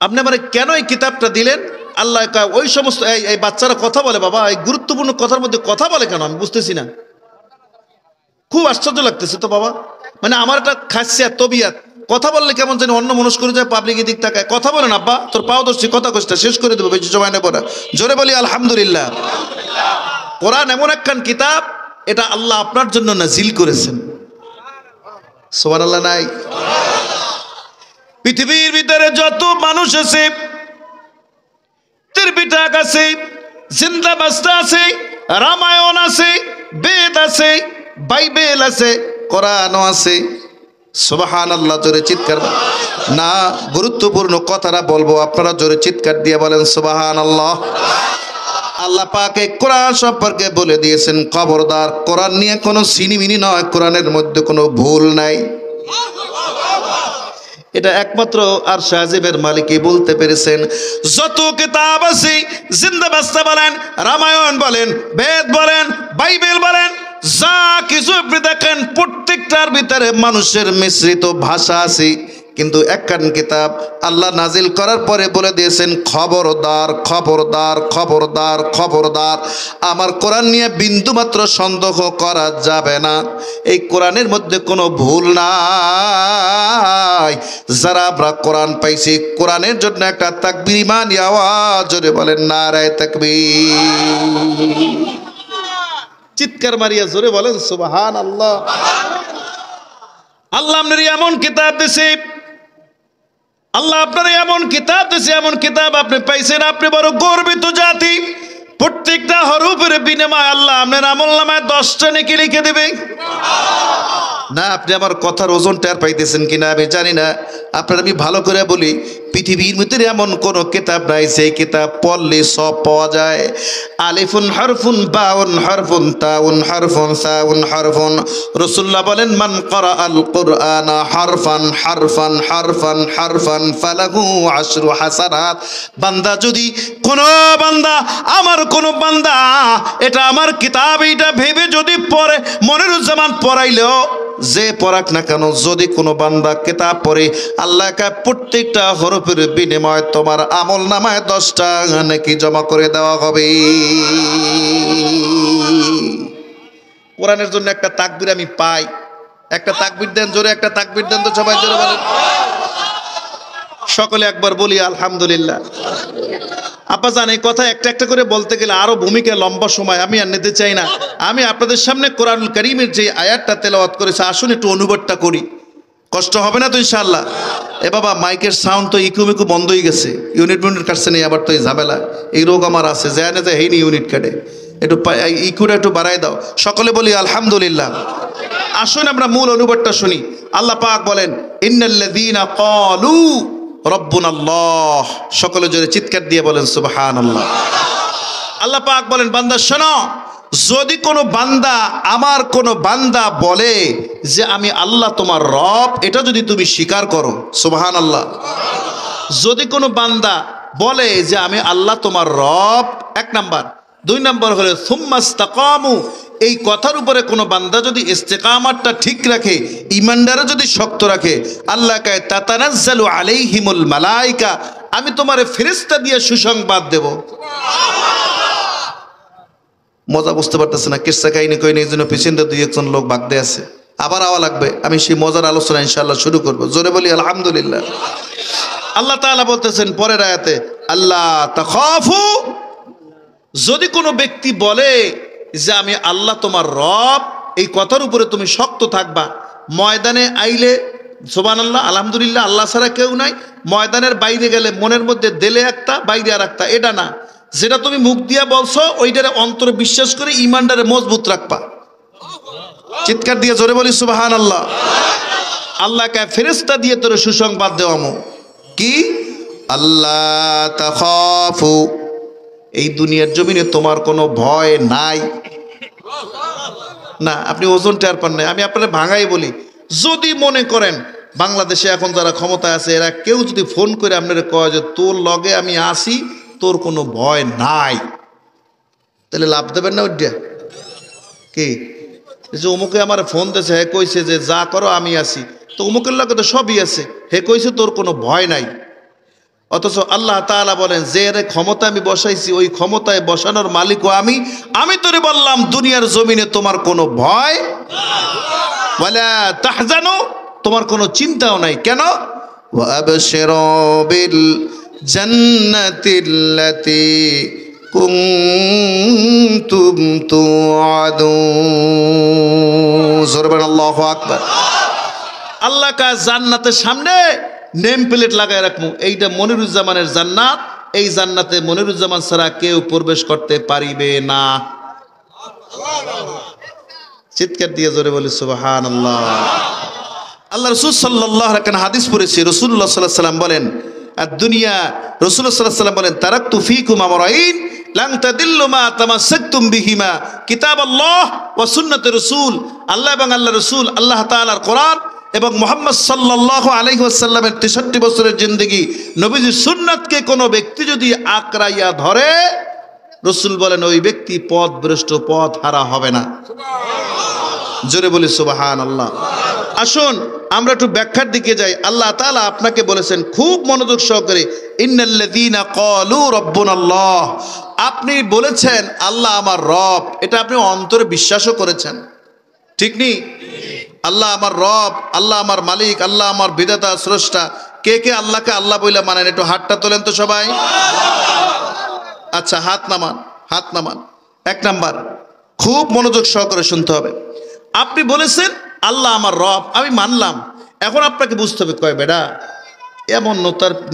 আপনি আমার কেন এই কিতাবটা দিলেন? আল্লাহ ওই সমস্ত এই বাচ্চারা কথা বলে বাবা, এই গুরুত্বপূর্ণ কথার মধ্যে কথা বলে কেন আমি বুঝতেছি না। খুব আশ্চর্য লাগতেছে তো বাবা। মানে আমার একটা খাসিয়াত তবিয়াত, কথা বললে কেমন যেন অন্য মনস্ক করে যায়, পাবলিক দিক তাকায়। কথা বলেন আব্বা, তোর পাও দর্শি, কথা কষ্টা শেষ করে দেবো, বেশি সময় নেবো না। জোরে বলি আলহামদুলিল্লাহ। কোরআন এমন একখান কিতাব, এটা আল্লাহ আপনার জন্য নাজিল করেছেন। সুবহানাল্লাহ নাই? পৃথিবীর ভিতরে যত মানুষ আছে, ত্রিপিটক আছে, জিন্দা বাস্তা আছে, রামায়ণ আছে, বেদ আছে, বাইবেল আছে, কোরআনও আছে। সুবহানাল্লাহ, জোরে চিৎকার না, গুরুত্বপূর্ণ কথাটা বলবো, আপনারা জোরে চিৎকার দিয়ে বলেন সুবহানাল্লাহ। আল্লাহ পাক কোরআন সম্পর্কে বলে দিয়েছেন, খবরদার কোরআন নিয়ে কোনো সিনিমিনি নয়, কোরআনের মধ্যে কোনো ভুল নাই। এটা একমাত্র আর শাহজিবের মালিকই বলতে পেরেছেন। যত কিতাব আছে, জিন্দা বাস্তা বলেন, রামায়ণ বলেন, বেদ বলেন, বাইবেল বলেন, যা কিছু আপনি দেখেন প্রত্যেকটার ভিতরে মানুষের মিশ্রিত ভাষা আছে। কিন্তু একখান কিতাব আল্লাহ নাজিল করার পরে বলে দিয়েছেন, খবরদার খবরদার খবরদার খবরদার, আমার কোরআন নিয়ে বিন্দুমাত্র সন্দেহ করা যাবে না। এই কোরআনের মধ্যে কোনো ভুল নাই। যারা আমরা কোরআন পাইছি, কোরআনের জন্য একটা তাকবীর ইমানি আওয়াজ জোরে বলেন নারায়ে তাকবীর। চিৎকার মারিয়া জোরে বলেন সুবহানাল্লাহ। আল্লাহ আপনার এমন কিতাব দিছে, আল্লাহ আপনার এমন কিতাব দিছে, এমন কিতাব আপনি পাইছেন, আপনি বড় গর্বিত জাতি। প্রত্যেকটা হরফের বিনিময়ে আল্লাহ আপনার আমলনামায় 10টা নেকি লিখে দেবে। না, আপনি আমার কথার ওজন টের পাইতেছেন কিনা আমি জানি না। আপনার আমি ভালো করে বলি, পৃথিবীর ভিতরে এমন কোন কিতাব নাই সেই কিতাব পড়লে সব পাওয়া যায়। আলিফুন হারফুন, বাউন হারফুন, তাউন হারফুন, সাউন হারফুন। রাসূলুল্লাহ বলেন, মান ক্বারা আল কুরআনা হারফান হারফান হারফান হারফান ফালাহু আশরু হাসানাত। বান্দা যদি কোন বান্দা, আমার কোন বান্দা এটা আমার কিতাব এটা ভেবে যদি পড়ে, মনের জামান পড়াইলেও যে পড়াক না কেন, যদি কোনো বান্দা কিতাব পড়ে, আল্লাহ প্রত্যেকটা হরফের বিনিময়ে তোমার আমল নামায় 10টা নাকি জমা করে দেওয়া হবে। কোরআনের জন্য একটা তাকবীর আমি পাই। একটা তাকবীর দেন জোরে, একটা তাকবীর দেন তো সবাই জোরে বলেন। সকলে একবার বলি আলহামদুলিল্লাহ। আব্বাজান, এই কথা একটা একটা করে বলতে গেলে আরো ভূমিকা লম্বা সময় আমি আর নিতে চাই না। আমি আপনাদের সামনে কোরআনুল কারীমের যে আয়াতটা তেলাওয়াত করেছে, আসুন একটু অনুবাদটা করি। কষ্ট হবে না তো ইনশাআল্লাহ? এ বাবা, মাইকের সাউন্ড তো ইকুমিকু বন্ধ হয়ে গেছে, ইউনিট কাটছে নেই, আবার তো এই ঝামেলা, এই রোগ আমার আছে, যায় না যায় হয়নি ইউনিট কাটে, একটু ইকুটা একটু বাড়াই দাও। সকলে বলি আলহামদুলিল্লাহ। আসুন আমরা মূল অনুবাদটা শুনি। আল্লাহ পাক বলেন, ইন্নাল্লাযীনা ক্বালু রব্বুনাল্লাহ। সকলে জোরে চিৎকার দিয়ে বলেন সুবহানাল্লাহ। আল্লাহ পাক বলেন, বান্দা শোনো, যদি কোনো বান্দা, আমার কোনো বান্দা বলে যে আমি আল্লাহ তোমার রব, এটা যদি তুমি স্বীকার করো, সুবহানাল্লাহ। যদি কোনো বান্দা বলে যে আমি আল্লাহ তোমার রব, 1 নাম্বার। 2 নাম্বার হলো সুম্মাস্তাকামু, এই কথার উপরে কোনো বান্দা যদি ইস্তেকামাতটা ঠিক রাখে, ইমানদারে যদি শক্ত রাখে, আল্লাহ কয় তাতানাজ্জালু আলাইহিমুল মালাইকা, আমি তোমারে ফেরেশতা দিয়ে সুসংবাদ দেব। মজা বুঝতে পারতেছে না, কিসসা কাহিনী কই নেই, জন্য পেছনে 2-1 লোক বাগদে আছে, আবার আওয়া লাগবে। আমি সেই মজার আলোচনা ইনশাআল্লাহ শুরু করব। জোরে বলি আলহামদুলিল্লাহ। আল্লাহ তাআলা বলতেছেন পরের আয়াতে, আল্লাহ তাখাফু, যদি কোনো ব্যক্তি বলে যে আমি আল্লাহ তোমার রব, এই কথার উপরে তুমি শক্ত থাকবা। ময়দানে আইলে সুবহানাল্লাহ আলহামদুলিল্লাহ, আল্লাহ ছাড়া কেউ নাই। ময়দানের বাইরে গেলে মনের মধ্যে দিলে একটা, বাইরে আর একটা, এটা না। যেটা তুমি মুখ দিয়া বলছো ওইটারে অন্তরে বিশ্বাস করে ইমানটারে মজবুত রাখবা। চিৎকার দিয়ে জোরে বলি সুবহানাল্লাহ। আল্লাহকে ফেরেশতা দিয়ে তোরে সুসংবাদ দেওয়ামো কি, আল্লাহ তাখাফু, এই দুনিয়ার জমিনে তোমার কোনো ভয় নাই। না, আপনি ওজন টের পান নাই। আমি আপনারা ভাঙাই বলি, যদি মনে করেন বাংলাদেশে এখন যারা ক্ষমতায় আছে, এরা কেউ যদি ফোন করে আপনারা কয় যে তোর লগে আমি আসি, তোর কোনো ভয় নাই, তাহলে লাভ দেবেন না? ওইটা কি যে অমুকে আমার ফোন দিয়েছে, হে কইছে যে যা করো আমি আসি, তো অমুকের লগে তো সবই আছে, হে কইছে তোর কোনো ভয় নাই। অথচ আল্লাহ তাআলা বলেন যে এর ক্ষমতা আমি বসাইছি ওই ক্ষমতায় বসানোর মালিকও আমি তোরে বললাম দুনিয়ার জমিনে তোমার কোনো ভয় ওয়ালা তাহজানু, তোমার কোনো চিন্তাও নাই। কেন? ওয়া আবশিরু বিল জান্নাতিল্লাতী কুনতুম তুআদুন। সুবহানাল্লাহু আকবার। আল্লাহ কা জান্নাতের সামনে নেম প্লেট লাগায় রাখবো, এইটা মনিরুজ্জামানের জান্নাত, এই জান্নাতে মনিরুজ্জামান ছাড়া কেউ প্রবেশ করতে পারিবে না। চিৎকার দিয়ে জোরে বলি সুবহানাল্লাহ। আল্লাহ রাসূল সাল্লাল্লাহু আলাইহি ওয়াসাল্লাম হাদিস পড়েছি, রাসূলুল্লাহ সাল্লাল্লাহু আলাইহি ওয়াসাল্লাম বলেন আর দুনিয়া, রাসূলুল্লাহ সাল্লাল্লাহু আলাইহি ওয়াসাল্লাম বলেন তারাকতু ফীকুম আমরাইন লান তাদিল্লু মা তামাসসাকতুম বিহিমা কিতাবাল্লাহ ওয়া সুন্নাতে রাসূল। আল্লাহ এবং আল্লাহ রাসূল, আল্লাহ তাআলার কোরআন এবং মুহাম্মদ সাল্লাল্লাহু আলাইহি ওয়াসাল্লামের 63 বছরের জিন্দেগি, নবীজির সুন্নাতকে কোনো ব্যক্তি যদি আকড়াইয়া ধরে, রাসূল বলেন ওই ব্যক্তি পথভ্রষ্ট, পথ হারা হবে না। জোরে বলি সুবহানাল্লাহ। আসুন আমরা একটু ব্যাখ্যার দিকে যাই। আল্লাহ তাআলা আপনাকে বলেছেন খুব মনোযোগ সহকারে, ইন্নাল্লাযীনা ক্বালু রাব্বুনাল্লাহ, আপনি বলেছেন আল্লাহ আমার রব, এটা আপনি অন্তরে বিশ্বাসও করেছেন, ঠিক নেই? আল্লাহ আমার রব, আল্লাহ আমার মালিক, আল্লাহ আমার বিধাতা স্রষ্টা। কে কে আল্লাহকে আল্লাহ বইলা মানেন? একটু হাতটা তোলেন তো সবাই। আচ্ছা হাত নামান, হাত নামান। এক নাম্বার, খুব মনোযোগ সহকারে শুনতে হবে। আপনি বলেছেন আল্লাহ আমার রব, আমি মানলাম। এখন আপনাকে বুঝতে হবে, কয় বেটা এমন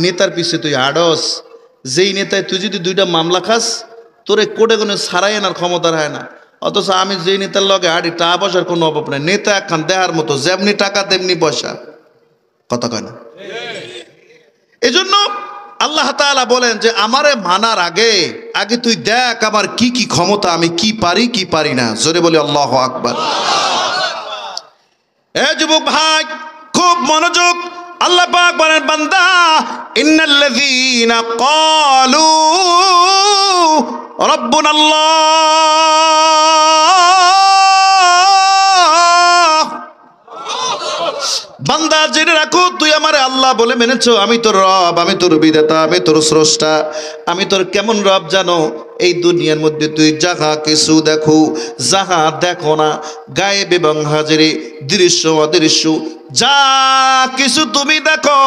নেতার পিছে তুই আড়স, যেই নেতায় তুই যদি 2টা মামলা খাস তোরে কোটে কোনো ছাড়াই আনার ক্ষমতা হয় না। অথচ আমি যেই নেতার লগে হাঁটি টাকা পয়সার কোনো অভাব নেই, নেতা একখান দেহার মতো, যেমনি টাকা তেমনি পয়সা, কথা কয় না? এই জন্য আল্লাহ তাআলা বলেন যে আমারে মানার আগে আগে তুই দেখ আমার কি কি ক্ষমতা, আমি কি পারি কি পারি না। জোরে বলি আল্লাহু আকবার। এ যুবক ভাই খুব মনোযোগ, আল্লাহ পাক বলেন বান্দা ইন্নাল্লাযীনা ক্বালু রাব্বুনাল্লাহ, বান্দা জেনে রাখো তুই আমারে আল্লাহ বলে মেনেছো, আমি তোর রব, আমি তোর বিধাতা, আমি তোর স্রষ্টা। আমি তোর কেমন রব জানো? এই দুনিয়ার মধ্যে তুই যাহা কিছু দেখো, যাহা দেখো না, গায়েব এবং হাজিরে, দৃশ্য অদৃশ্য, যা কিছু তুমি দেখো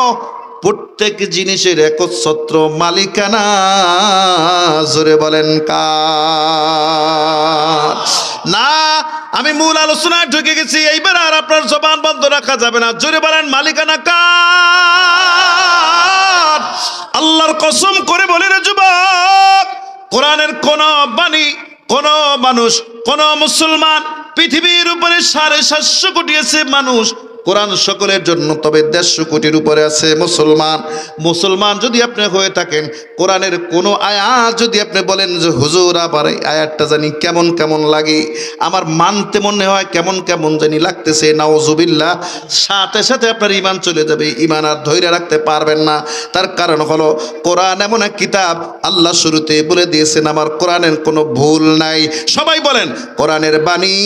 প্রত্যেক জিনিসের একচ্ছত্র মালিকানা। জোরে বলেন কার? না, আমি মূল আলোচনায় ঢুকে গেছি, এইবার আর আপনার জবান বন্ধ রাখা যাবে না। জোরে বলেন মালিকানা কার? আল্লাহর কসম করে বলে রে যুবক, কোরআনের কোন বাণী, কোন মানুষ, কোন মুসলমান, পৃথিবীর উপরে 750 কোটি আছে মানুষ, কোরআন সকলের জন্য, তবে 150 কোটির উপরে আছে মুসলমান। মুসলমান যদি আপনি হয়ে থাকেন, কোরআনের কোনো আয়াত যদি আপনি বলেন যে হুজুর আবার এই আয়াতটা জানি কেমন কেমন লাগে, আমার মানতে মনে হয় কেমন কেমন জানি লাগতেছে, নাউজুবিল্লাহ, সাথে সাথে আপনার ইমান চলে যাবে, ইমান আর ধৈর্য রাখতে পারবেন না। তার কারণ হলো কোরআন এমন এক কিতাব, আল্লাহ শুরুতে বলে দিয়েছেন আমার কোরআনের কোনো ভুল নাই। সবাই বলেন কোরআনের বাণী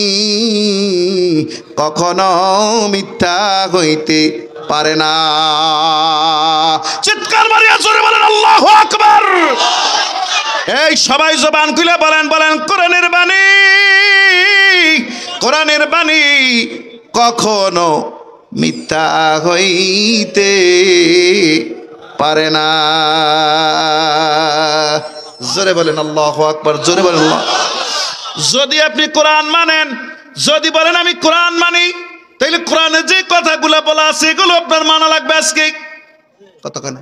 কখনো মিথ্যা হইতে পারে না। চিৎকার মারিয়া জোরে বলেন আল্লাহু আকবার। এই সবাই জবান খুলে বলেন, বলেন কোরআনের বাণী, কোরআনের বাণী কখনো মিথ্যা হইতে পারে না। জোরে বলেন আল্লাহু আকবার, জোরে বলেন আল্লাহ। যদি আপনি কোরআন মানেন, যদি বলেন আমি কোরআন মানি, তাইলে কোরআনে যে কথাগুলো বলা আছে এগুলো আপনার মানা লাগবে আজকে। কতক্ষণ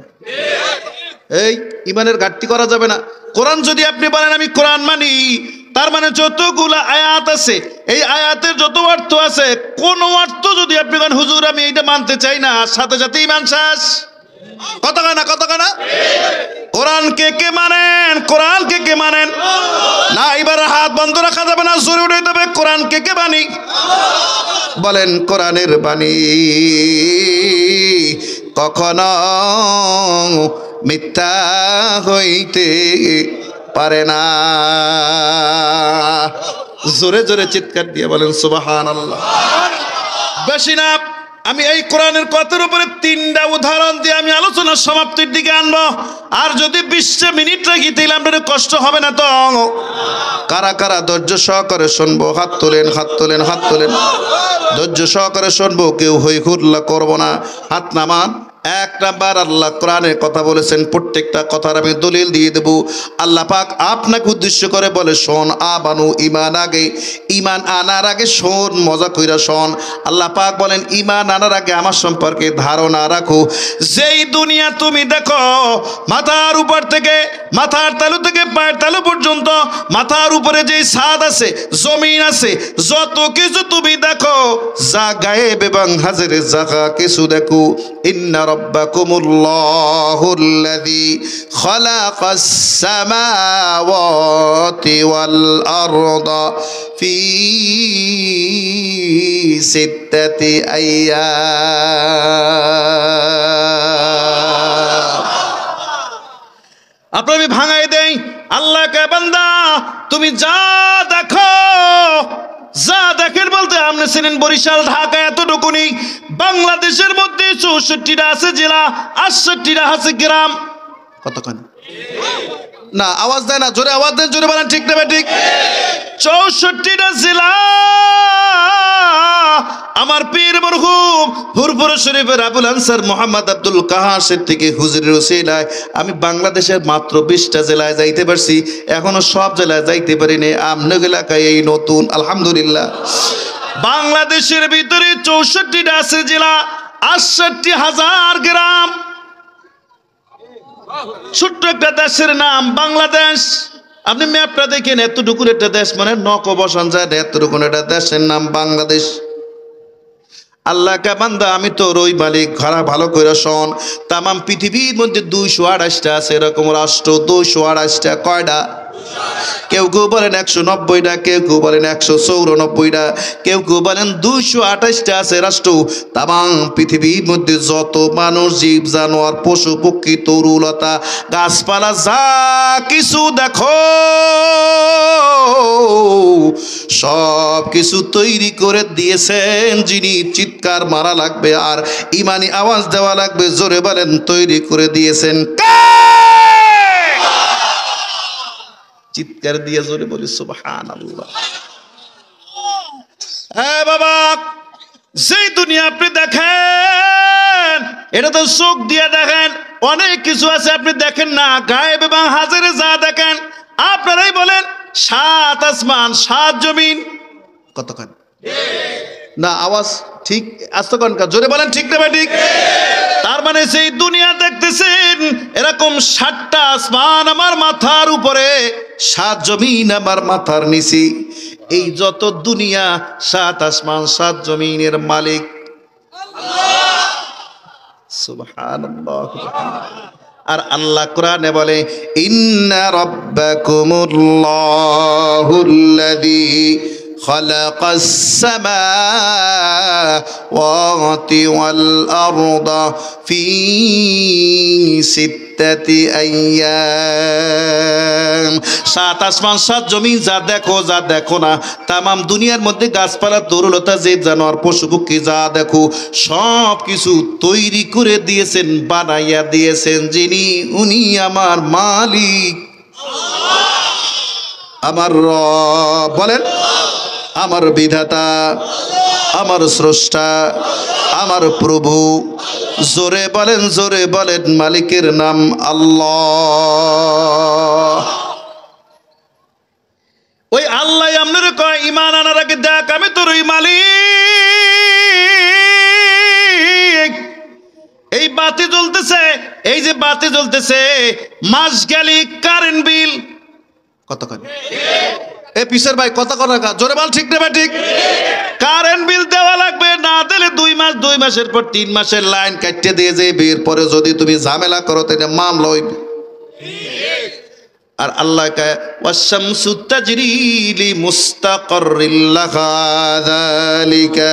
এই ইমানের ঘাটতি করা যাবে না। কোরআন যদি আপনি বলেন আমি কোরআন মানি, তার মানে যতগুলা আয়াত আছে, এই আয়াতের যত অর্থ আছে, কোন অর্থ যদি আপনি বলেন হুজুর আমি এইটা মানতে চাই না, সাথে সাথে ইমান শেষ। কতক্ষণ না, কতক্ষণ না? কোরআন কে কে মানেন? কোরআন কে কে মানেন? না, এবার হাত বন্ধ রাখা যাবে না, জোরে উঠে দেবে। কোরআন কে কে বাণী? বলেন কোরআনের বাণী কখনো মিথ্যা হইতে পারে না। জোরে জোরে চিৎকার দিয়ে বলেন সুবহানাল্লাহ। বেশি না, আমি এই কোরআনের কথার উপরে 3টা উদাহরণ দিয়ে আমি আলোচনার সমাপ্তির দিকে আনবো। আর যদি 20 মিনিট রাখি তাহলে আপনাদের কষ্ট হবে না তো? কারা কারা ধৈর্য সহকারে শুনবো? হাত তোলেন, হাত তোলেন, হাত তোলেন। ধৈর্য সহকারে শুনবো, কেউ হই হুল্লা করবো না। হাত নামান। 1 নাম্বার, আল্লাহ কোরআনের কথা বলেছেন, প্রত্যেকটা কথার আমি দলিল দিয়ে দেব। আল্লাহ পাক আপনাকে উদ্দেশ্য করে বলে, শোন আমানু, ঈমান আনার আগে শোন, মজা কইরা শোন। আল্লাহ পাক বলেন, ঈমান আনার আগে আমার সম্পর্কে ধারণা রাখো। যেই দুনিয়া তুমি দেখো, মাথার উপর থেকে, মাথার তালু থেকে পায়ের তালু পর্যন্ত, মাথার উপরে যেই ছাদ আছে, জমিন আছে, যত কিছু তুমি দেখো, যা গায়েব এবং হাজিরে জাগা কিছু দেখো, ইন্না রাব্বাকুমুল্লাহুল্লাযী খালাকাস সামাওয়াতি ওয়াল আরদা ফি সিত্তাতি আইয়াম। আপনার আমি ভাঙাই দেই, আল্লাহকে বান্দা তুমি যা দেখো, যা দেখেন বলতে আপনি ছিলেন বরিশাল, ঢাকা, এতটুকুনি। বাংলাদেশের মধ্যে 64টা আছে জেলা, 68টা আছে গ্রাম। কতক্ষণ না আওয়াজ দেয় না? জোরে আওয়াজ দেন, জোরে বলেন, ঠিক না ঠিক? 64টা জেলা আমার পীর মরহুম হুরপুর শরীফের আবুল আনসার মোহাম্মদ আব্দুল কাহাসের থেকে হুজুরের ওসিলায় আমি বাংলাদেশের মাত্র 20টা জেলায় যাইতে পারছি। এখনো সব জেলায় যাইতে পারিনি। আমনগ এলাকায় এই নতুন, আলহামদুলিল্লাহ। বাংলাদেশের ভিতরে 64টা আছে জেলা, 68,000 গ্রাম। ছোট্ট একটা দেশের নাম বাংলাদেশ। আপনি ম্যাপটা দেখেন, এতটুকুর একটা দেশ, মানে নক বসান যায়, এতটুকুর একটা দেশের নাম বাংলাদেশ। আল্লাহকে বান্দা আমি তো ওই মালিক, ঘরা ভালো করে শোন। তামাম পৃথিবীর মধ্যে 228টা আছে এরকম রাষ্ট্র। 228টা কয়টা? কেউ কেউ বলেন 190টা, কেউ কেউ বলেন 194টা, কেউ কেউ বলেন 228টা আছে রাষ্ট্র। তামাম পৃথিবীর মধ্যে যত মানুষ, জীব জানোয়ার, পশু পক্ষী, তরুলতা, গাছপালা, যা কিছু দেখো, সব কিছু তৈরি করে দিয়েছেন যিনি। চিৎকার মারা লাগবে আর ইমানি আওয়াজ দেওয়া লাগবে, জোরে বলেন, তৈরি করে দিয়েছেন কে? চিৎকার দিয়ে জোরে বলি সুবহানাল্লাহ। হ্যাঁ বাবা, যেই দুনিয়া আপনি দেখেন, এটা তো চোখ দিয়ে দেখেন, অনেক কিছু আছে আপনি দেখেন না। গায়েব এবং হাজিরে যা দেখেন, আপনারাই বলেন, 7 আসমান, 7 জমিন। কতক্ষণ না আওয়াজ ঠিক আসতে কন, জোরে বলেন, ঠিক না ঠিক? তার মানে সেই দুনিয়া দেখতেছেন, এরকম 7টা আসমান আমার মাথার উপরে, 7 জমিন আমার মাথার নিচে। এই যত দুনিয়া, 7 আসমান, 7 জমিনের মালিক আল্লাহ, সুবহানাল্লাহ। আর আল্লাহ কোরআনে বলে, ইন্না রাব্বাকুমুল্লাহুল্লাযী খালাকাস সামাওয়াতি ওয়াল আরদা ফি সিত্তাতি আইয়াম। 7 আসমান, 7 জমিন, যা দেখো যা দেখো না, তামাম দুনিয়ার মধ্যে গাছপালা, তরুলতা, জীব জানোয়ার, পশু পক্ষী, যা দেখো সব কিছু তৈরি করে দিয়েছেন, বানাইয়া দিয়েছেন যিনি, উনি আমার মালিক, আমার রব। বলেন, আমার বিধাতা, আমার স্রষ্টা, আমার প্রভু। জোরে বলেন, জোরে বলেন, মালিকের নাম আল্লাহ। ওই আল্লাহ আপনার কয়, ঈমান আনার আগে দেখ আমি তোর ওই মালিক। এই বাতি জ্বলতেছে, এই যে বাতি জ্বলতেছে, মাস গেলি কারেন্ট বিল কতক্ষণ? এই পিসের ভাই কত টাকা? জোরে বল, ঠিক না ভাই? ঠিক। কারেন্ট বিল দেওয়া লাগবে, না দিলে 2 মাস, 2 মাসের পর 3 মাসের লাইন কাটতে দিয়ে যাবে। এরপরে যদি তুমি ঝামেলা করো তাহলে মামলা হইবে। আর আল্লাহ কয়, ওয়াশ-শামসু তাজরি লিমুস্তাকাররিল লাহা, যালিকা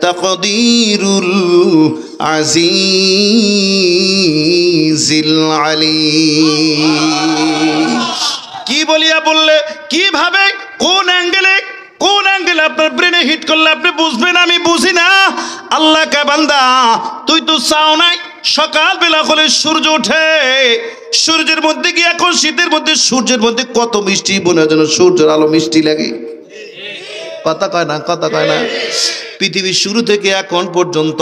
তাকদীরুল আজিজিল আলীম। কি বলিয়া বললে, কিভাবে, কোন অ্যাঙ্গেলে, কোন অ্যাঙ্গেলে আপনার ব্রেনে হিট করলে আপনি বুঝবেন আমি বুঝি না। আল্লাহ কে বান্দা তুই তো চাও নাই সকাল বেলা হলে সূর্য ওঠে, সূর্যের মধ্যে গিয়ে এখন শীতের মধ্যে সূর্যের মধ্যে কত মিষ্টি বোনের জন্য সূর্যের আলো মিষ্টি লাগে, কথা কয় না, কথা কয় না। পৃথিবীর শুরু থেকে এখন পর্যন্ত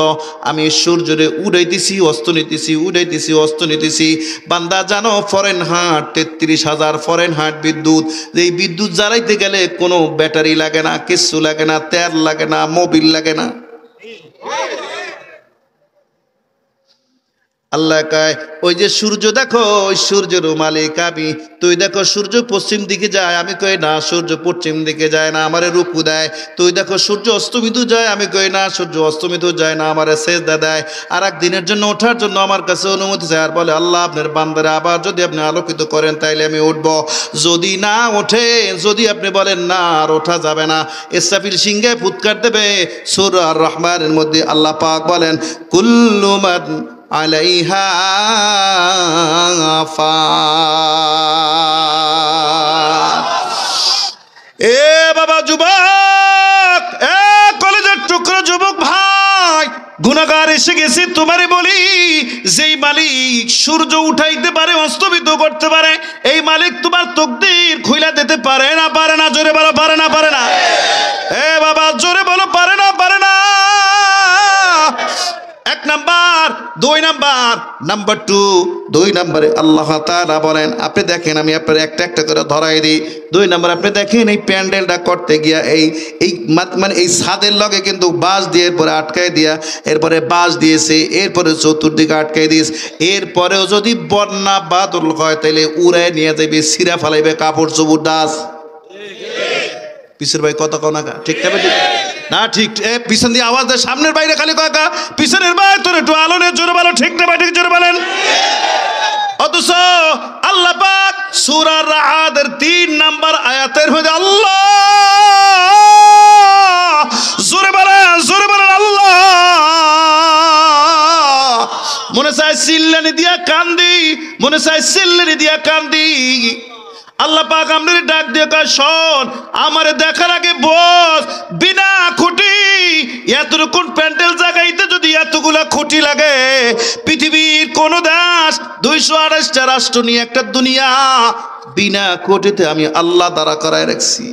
আমি সূর্যরে উড়াইতেছি অস্ত নিতেছি, উড়াইতেছি অস্ত নিতেছি। বান্দা জানো ফরেন হাট 33,000 ফরেন হাট বিদ্যুৎ, এই বিদ্যুৎ জ্বালাইতে গেলে কোনো ব্যাটারি লাগে না, কিচ্ছু লাগে না, তেল লাগে না, মোবিল লাগে না। আল্লাহ কয় ওই যে সূর্য দেখো, ওই সূর্যের মালিক আমি। তুই দেখো সূর্য পশ্চিম দিকে যায়, আমি কই না সূর্য পশ্চিম দিকে যায় না, আমারে রুকু দেয়। তুই দেখো সূর্য অস্তমিত যায়, আমি কই না সূর্য অস্তমিত যায় না, আমারে সেজদা দেয়। আর একদিনের জন্য ওঠার জন্য আমার কাছে অনুমতি চায়, আর বলে আল্লাহ আপনার বান্দারে আবার যদি আপনি আলোকিত করেন তাইলে আমি উঠব। যদি না ওঠে, যদি আপনি বলেন না আর ওঠা যাবে না, ইসরাফিল সিংহে ফুৎকার দেবে। সূরা আর রহমানের মধ্যে আল্লাহ পাক বলেন কুল্লু মান আলাইহা ফান। এ বাবা যুবক, এ কলেজের টুকরো যুবক ভাই, গুনাহগার এসে গেছি তোমারে বলি, যেই মালিক সূর্য উঠাইতে পারে অস্তমিত করতে পারে, এই মালিক তোমার তকদির খুইলা দিতে পারে না, পারে না? জোরে বলো পারে না, পারে না? এ বাবা জোরে বলো পারে না, পারে না? এক নাম্বার, দুই নাম্বার, নাম্বার 2, 2 নম্বরে আল্লাহ তাআলা বলেন, আপনি দেখেন আমি আপনার একটা একটা করে ধরাই দিই। 2 নম্বর আপনি দেখেন এই প্যান্ডেলটা করতে গিয়া এই মানে এই ছাদের লগে কিন্তু বাঁশ দিয়ে এরপরে আটকায় দিয়া, এরপরে বাঁশ দিয়েছে, এরপরে চতুর্দিকে আটকাই দিয়েছে। এরপরেও যদি বন্যা বাদল হয় তাহলে উড়ায় নিয়ে যাবে, ছিঁড়া ফেলাইবে কাপড় চোপড় ডাস। পিছের ভাই কত কোনা ঠিক না? ঠিক না? ঠিক পিছন দিয়ে আওয়াজ দেয়, সামনের বাইরে খালি কাকা, পিছনের ভাই তোর একটু আলো নিয়ে জোরে বলো, ঠিক না? ঠিক জোরে বলেন। অথচ আল্লাহ পাক সূরা রাআদের 3 নম্বর আয়াতের মধ্যে আল্লাহ জোরে বলেন আল্লাহ। মনে চায় চিল্লানি দিয়া কান্দি, মনে চায় চিল্লানি দিয়া কান্দি। আল্লাহ পাক আমাদের ডাক দিয়ে কয় শোন, আমারে দেখার আগে বস, বিনা খুঁটি এতটুকুন প্যান্ডেল জাগাইতে যদি এতগুলা খুঁটি লাগে, পৃথিবীর কোন দেশ 228টা রাষ্ট্র নিয়ে একটা দুনিয়া বিনা খুঁটিতে আমি আল্লাহ দ্বারা করায় রাখছি।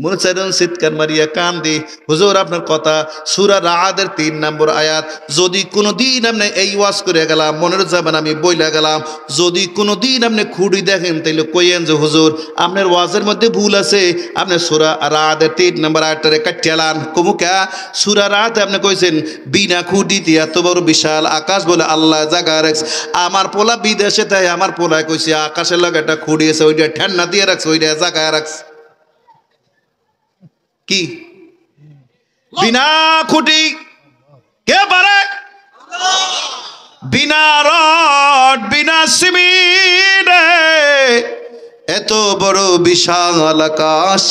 মনে চাই চিৎকার মারিয়া কান্দি, হুজুর আপনার কথা। সূরা রাআদের 3 নম্বর আয়াত, যদি কোনোদিন আপনি এই ওয়াজ করে গেলাম, মনের যাবেন আমি বইলা গেলাম, যদি কোনোদিন আপনি খুঁড়ি দেখেন তাইলে কইেন যে হুজুর আপনার ওয়াজের মধ্যে ভুল আছে, আপনি সূরা রাআদের 3 নম্বর আয়াতটারে কাটিয়ালান। কমুকা সূরা রাআতে আপনি কইছেন বিনা খুঁটিতে এত বড় বিশাল আকাশ বলে আল্লাহ জায়গা রাখছে। আমার পোলা বিদেশে, তাই আমার পোলায় কইছে আকাশের লগে একটা খুঁড়ি আছে, ওইটা ঠান্ডা দিয়ে রাখছে, ওইটা জায়গায় রাখছে। কি বিনা খুঁটি কে পারে? বিনা রড, বিনা সিমেন্ট এত বড় বিশাল আকাশ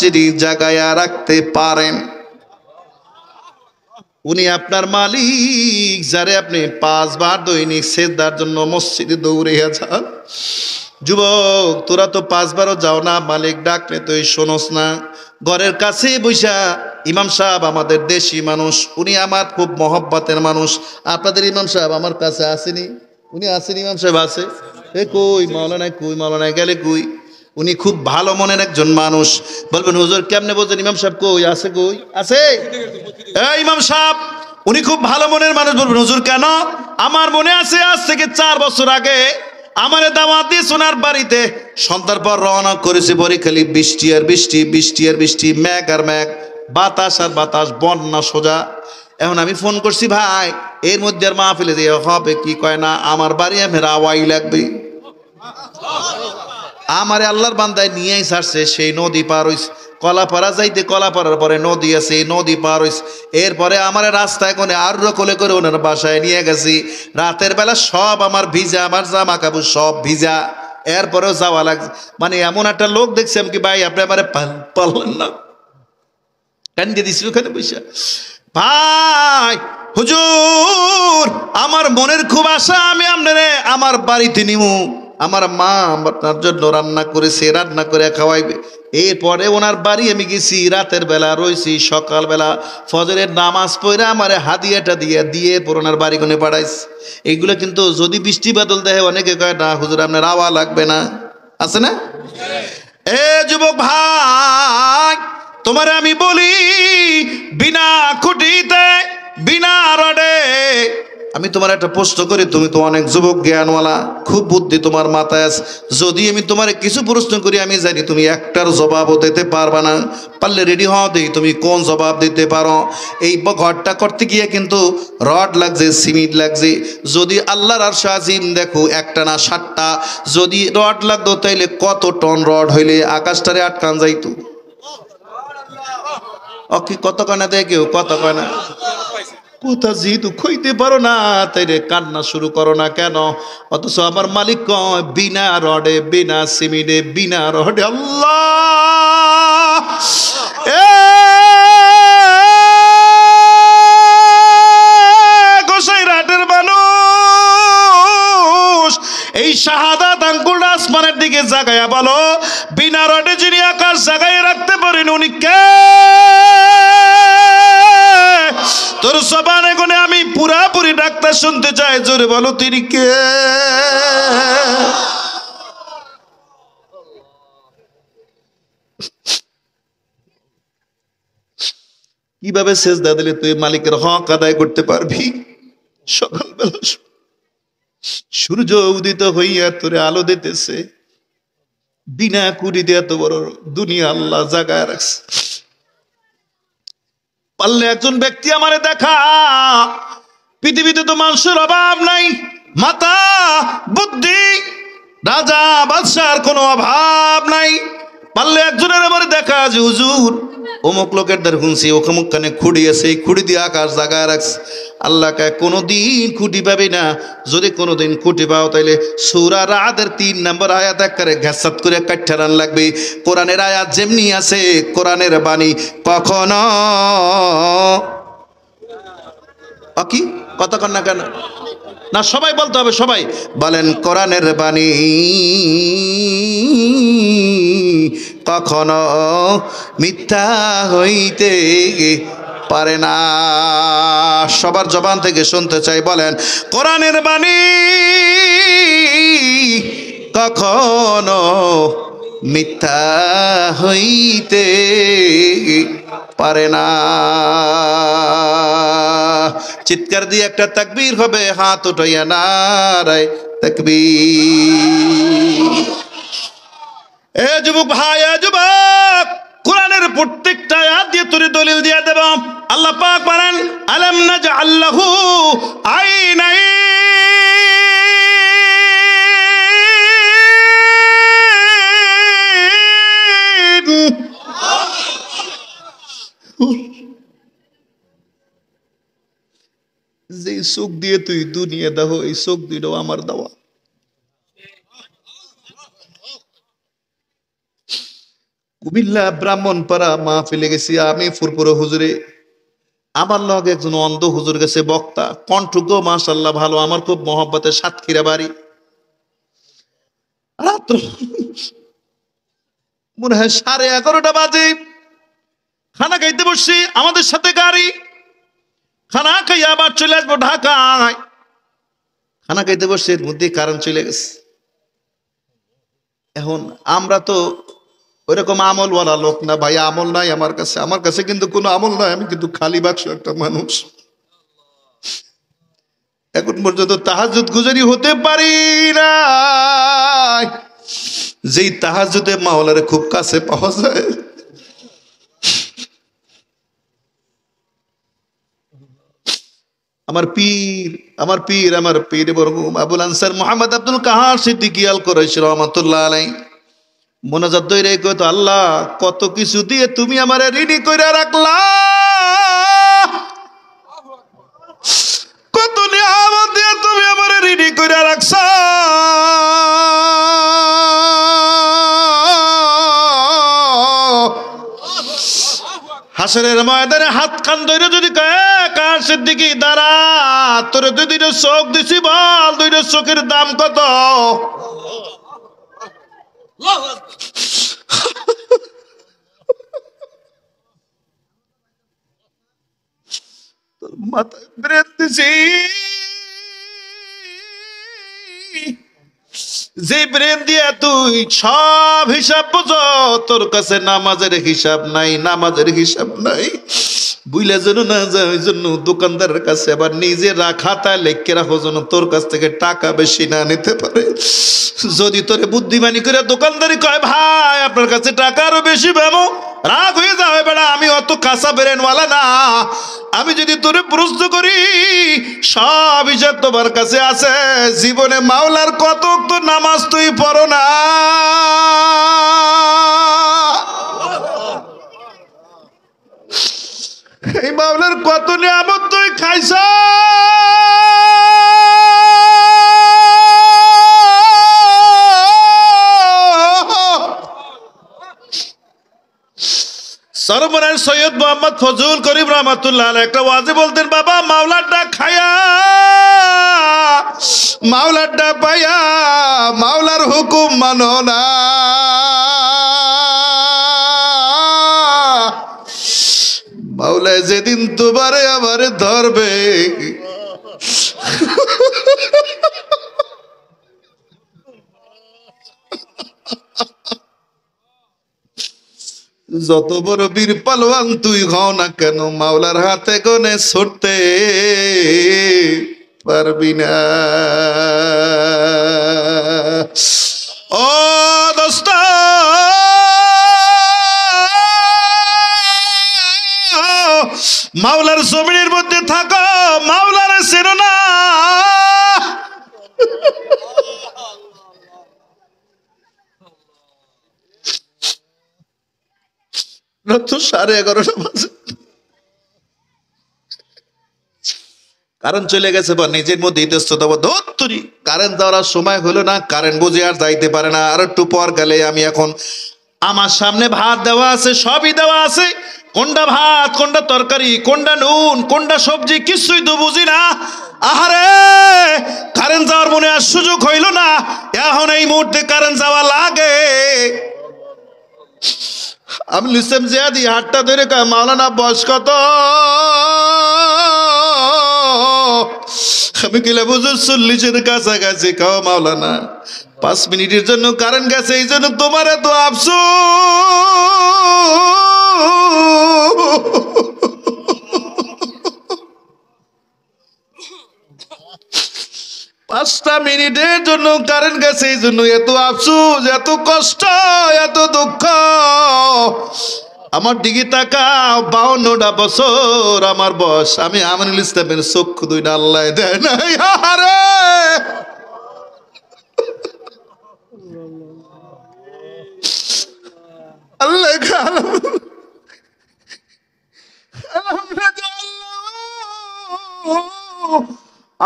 জায়গায় রাখতে পারেন। উনি আপনার মালিক, যারে আপনি 5 বার দৈনিক সেজদার জন্য মসজিদে দৌড়িয়া যান। যুবক তোরা তো 5 বারও যাও না, মালিক ডাকলে তুই শোনস না। ঘরের কাছে বৈশা ইমাম সাহেব আমাদের দেশি মানুষ, উনি আমার খুব মহব্বতের মানুষ। আপনাদের ইমাম সাহেব আমার কাছে আসেনি? উনি আসেন? ইমাম সাহেব আছে? এ কই মাওলানা, কই মাওলানা গেলে কই? উনি খুব ভালো মনের একজন মানুষ। বলবেন হুজুর কেমনে বলছেন ইমাম সাহেব কই আছে? কই আছে? এই ইমাম সাহেব উনি খুব ভালো মনের মানুষ। বলবেন হুজুর কেন? আমার মনে আছে আজ থেকে 4 বছর আগে আমারে দাওয়াত দিয়ে সোনার বাড়িতে সন্ধ্যার পর রওনা করেছে, পরে খালি বৃষ্টি আর বৃষ্টি, বৃষ্টি আর বৃষ্টি, মেঘ আর মেঘ, বাতাস আর বাতাস, বন্যা সোজা। এখন আমি ফোন করছি ভাই এর মধ্যে আর মাহফিলে দিয়ে হবে কি? কয় না আমার বাড়ি আমার আওয়াই লাগবে। আমারে আল্লাহর বান্দায় নিয়েই ছাড়ছে, সেই নদী পার হইছে। কলাপাড়া যাইতে, কলাপাড়ার পরে নদী আছে, এই নদী পার হইছে। এরপরে আমার রাস্তায় কোনে আর কোলে করে ওনার বাসায় নিয়ে গেছি। রাতের বেলা সব আমার ভিজা, আমার জামা কাপড় সব ভিজা, এরপরেও যাওয়া লাগছে। মানে এমন একটা লোক দেখছিলাম কি ভাই আপনি আমারে পারলেন না, কান্দিয়ে দিছি ওখানে বসে। ভাই হুজুর আমার মনের খুব আশা, আমি আপনারে আমার বাড়িতে নিমু, আমার মা আপনার জন্য রান্না করেছে, রান্না করে খাওয়াইবে। এরপরে ওনার বাড়ি আমি গেছি, রাতের বেলা রয়েছি, সকালবেলা ফজরের নামাজ পড়ে আমার হাদিয়াটা দিয়ে ওনার বাড়ি কোনে পাঠাইছে। এইগুলো কিন্তু যদি বৃষ্টি বাদল দেখে অনেকে কয় না হুজুর আপনার আওয়া লাগবে না, আছে না? এ যুবক ভাই, তোমার আমি বলি বিনা খুঁটিতে বিনা রডে, আমি তোমার একটা প্রশ্ন করি, তুমি তো অনেক যুবক জ্ঞানওয়ালা, খুব বুদ্ধি তোমার মাথায় আছে, যদি আমি তোমার কিছু প্রশ্ন করি আমি জানি তুমি একটার জবাবও দিতে পারবা না, পারলে রেডি হও, দেখি তুমি কোন জবাব দিতে পারো। এই ঘরটা করতে গিয়ে কিন্তু রড লাগছে, সিমেন্ট লাগছে, যদি আল্লাহর আরশ আজিম দেখো একটা না 7টা যদি রড লাগতো তাইলে কত টন রড হইলে আকাশটারে আটকান যাইতো। কি কত কয়না দেয় কেউ, কত কয়না কোথা যেহেতু খইতে পারো না তাই রে কান্না শুরু করো না কেন? অথচ আমার মালিক কয় বিনা রডে বিনা সিমেন্টে বিনা রডে আল্লাহ গোসাইরহাটের মানুষ এই শাহাদাত আঙ্গুলটা আসমানের দিকে জাগায়া বলো, বিনা রডে যিনি আকাশ জাগায় রাখতে পারেন উনি কে? তোর জবানে গুনে আমি পুরাপুরি ডাক্তার শুনতে চাই, জোরে বলো তিনি কে? কিভাবে সেজদা দিলে তুই মালিকের হক আদায় করতে পারবি? সকালবেলা সূর্য উদিত হইয়া তোরে আলো দিতেছে, বিনা কুড়িতে এত বড় দুনিয়া আল্লাহ জাগায় রাখছে। পারলে একজন ব্যক্তি আমারে দেখা, পৃথিবীতে তো মানুষের অভাব নাই, মাতা বুদ্ধি রাজা বাদশার কোনো অভাব নাই, পারলে একজনের আমারে দেখা যে হুজুর অমুক লোকের দ্বার শুনছি ওখানে কানে খুঁড়ি আছে, এই খুঁড়ি দিয়ে আকাশ জাগায় রাখছে। আল্লাহ কয় কোনোদিন খুঁটি পাবি না, যদি কোনোদিন খুঁটি পাও তাইলে সূরা রাদের 3 নম্বর আয়াত একবারে ঘ্যাসাত করে কাটঠারান লাগবে। কোরআনের আয়াত যেমনি আছে, কোরআনের বাণী কখনো কি কথা কন না কেন? না সবাই বলতে হবে, সবাই বলেন কোরআনের বাণী কখনো মিথ্যা হইতে পারে না। সবার জবান থেকে শুনতে চাই, বলেন কোরআনের বাণী কখনো মিথ্যা হইতে পারে না। চিৎকার দিয়ে একটা তাকবীর হবে, হাত উঠাইয়া নারায়ে তাকবীর। এ যুবক ভাই, এ যুবক, কোরআনের প্রত্যেকটা আয়াত দিয়ে তোরে দলিল দিয়ে দেব। আল্লাহ পাক বলেন আলাম নাজআল লাহু আইনাইন, যে চোখ দিয়ে তুই দুনিয়া দেখো এই চোখ দুইটাও আমার দেওয়া। কুমিল্লা ব্রাহ্মণপাড়া মাহফিলে গেছি আমি, ফুরপুরা হুজুরে, আমার লগে একজন অন্ধ হুজুর গেছে বক্তা, কণ্ঠজ্ঞ মাশাআল্লাহ ভালো, আমার খুব মহব্বতের, সাতক্ষীরা বাড়ি। রাত্র মনে হয় 11:30 বাজে, খানা খাইতে বসছি, আমাদের সাথে গাড়ি, খানা খাইয়া আবার চলে আসবো ঢাকায়। খানা খাইতে বসছি, এর মধ্যে কারেন্ট চলে গেছে। এখন আমরা তো ওইরকম আমলওয়ালা লোক না ভাই, আমল নাই আমার কাছে, আমার কাছে কিন্তু কোনো আমল নাই, আমি কিন্তু খালি বাক্স একটা মানুষ। এখন পর্যন্ত তাহাজ্জুদ গুজারি হতে পারি না, যেই তাহাজ্জুদে মাওলারে খুব কাছে পাওয়া যায়। আমার পীর মরহুম আবুল আনসার মুহাম্মদ আব্দুল কাহার সিদ্দিকী আল কুরাইশি রাহমাতুল্লাহ আলাইহি মোনাজাত দইরে কইতো, আল্লাহ কত কিছু দিয়ে তুমি আমারে ঋণী কইরা রাখলা, কত নিয়ামত দিয়ে তুমি আমারে ঋণী কইরা রাখছা। হাসরের ময়দানে হাত খান ধরে যদি কার সিদ্দিকী দাঁড়া, তোরে 2 চোখ দিছি, বল 2 চোখের দাম কত? তোর মাথায় ব্রেন দিছি, যে ব্রেন দিয়ে তুই সব হিসাব বুঝো, তোর কাছে নামাজের হিসাব নাই, নামাজের হিসাব নাই। বুইলা যেন না যায়, ওই জন্য দোকানদারের কাছে আবার নিজে রাখা তা লেখকে রাখো, যেন তোর কাছ থেকে টাকা বেশি না নিতে পারে। যদি তোরে বুদ্ধিমানি করে দোকানদারি কয় ভাই আপনার কাছে টাকা আরো বেশি পাবো, রাগ হয়ে যাবে বেড়া, আমি অত কাঁচা ব্রেনওয়ালা না। আমি যদি তোরে প্রশ্ন করি সব হিসাব তোমার কাছে আছে, জীবনে মাওলার কত তো নামাজ তুই পড়ো না, এই মাওলার কত নিয়ামত তুই খাইছ, সরমনের সৈয়দ মোহাম্মদ ফজল করিম রহমাতুল্লাহ আলাইহি একটা ওয়াজে বলতেন, বাবা মাওলারটা খায়া মাওলারটা পাইয়া মাওলার হুকুম মানো না, মাওলায় যেদিন তোমারে আমারে ধরবে যত বড় বীর পালোয়ান তুই হও না কেন, মাওলার হাতে গনে ছুটতে পারবি না। ও দোস্ত, মাওলার জমিনের মধ্যে থাকো, মাওলার চেনো না, তো 11:30 বাজে, কারেন্ট চলে গেছে বা নিজের মধ্যে ইতস্তত ধরি, কারেন্ট যাওয়ার সময় হলো না, কারেন্ট বুঝে আর যাইতে পারে না, আর একটু পর গেলে আমি এখন আমার সামনে ভাত দেওয়া আছে, সবই দেওয়া আছে, কোনটা ভাত কোনটা তরকারি কোনটা নুন কোনটা সবজি কিছুই তো বুঝি না। আহারে কারেন্ট যাওয়ার মনে আর সুযোগ হইল না, এখন এই মুহূর্তে কারেন্ট যাওয়া লাগে। আমি লিসেম জিয়াদি হাতটা ধরে কয়, মাওলানা বয়স কত? আমি কিলা বুঝুর 40-এর কাছাকাছি। কাও মাওলানা 5 মিনিটের জন্য কারেন্ট গেছে, এই জন্য তোমার এত আফসোস। 5টা মিনিটের জন্য কারেন্ট গেছে, এই জন্য এত আফসোস, এত কষ্ট, এত দুঃখ। আমার দিকে তাকাও, 52টা বছর আমার বয়স, আমি আমিনুল ইসলামের চক্ষু দুইটা আল্লাহ দেয় নাই। আরে আল্লাহ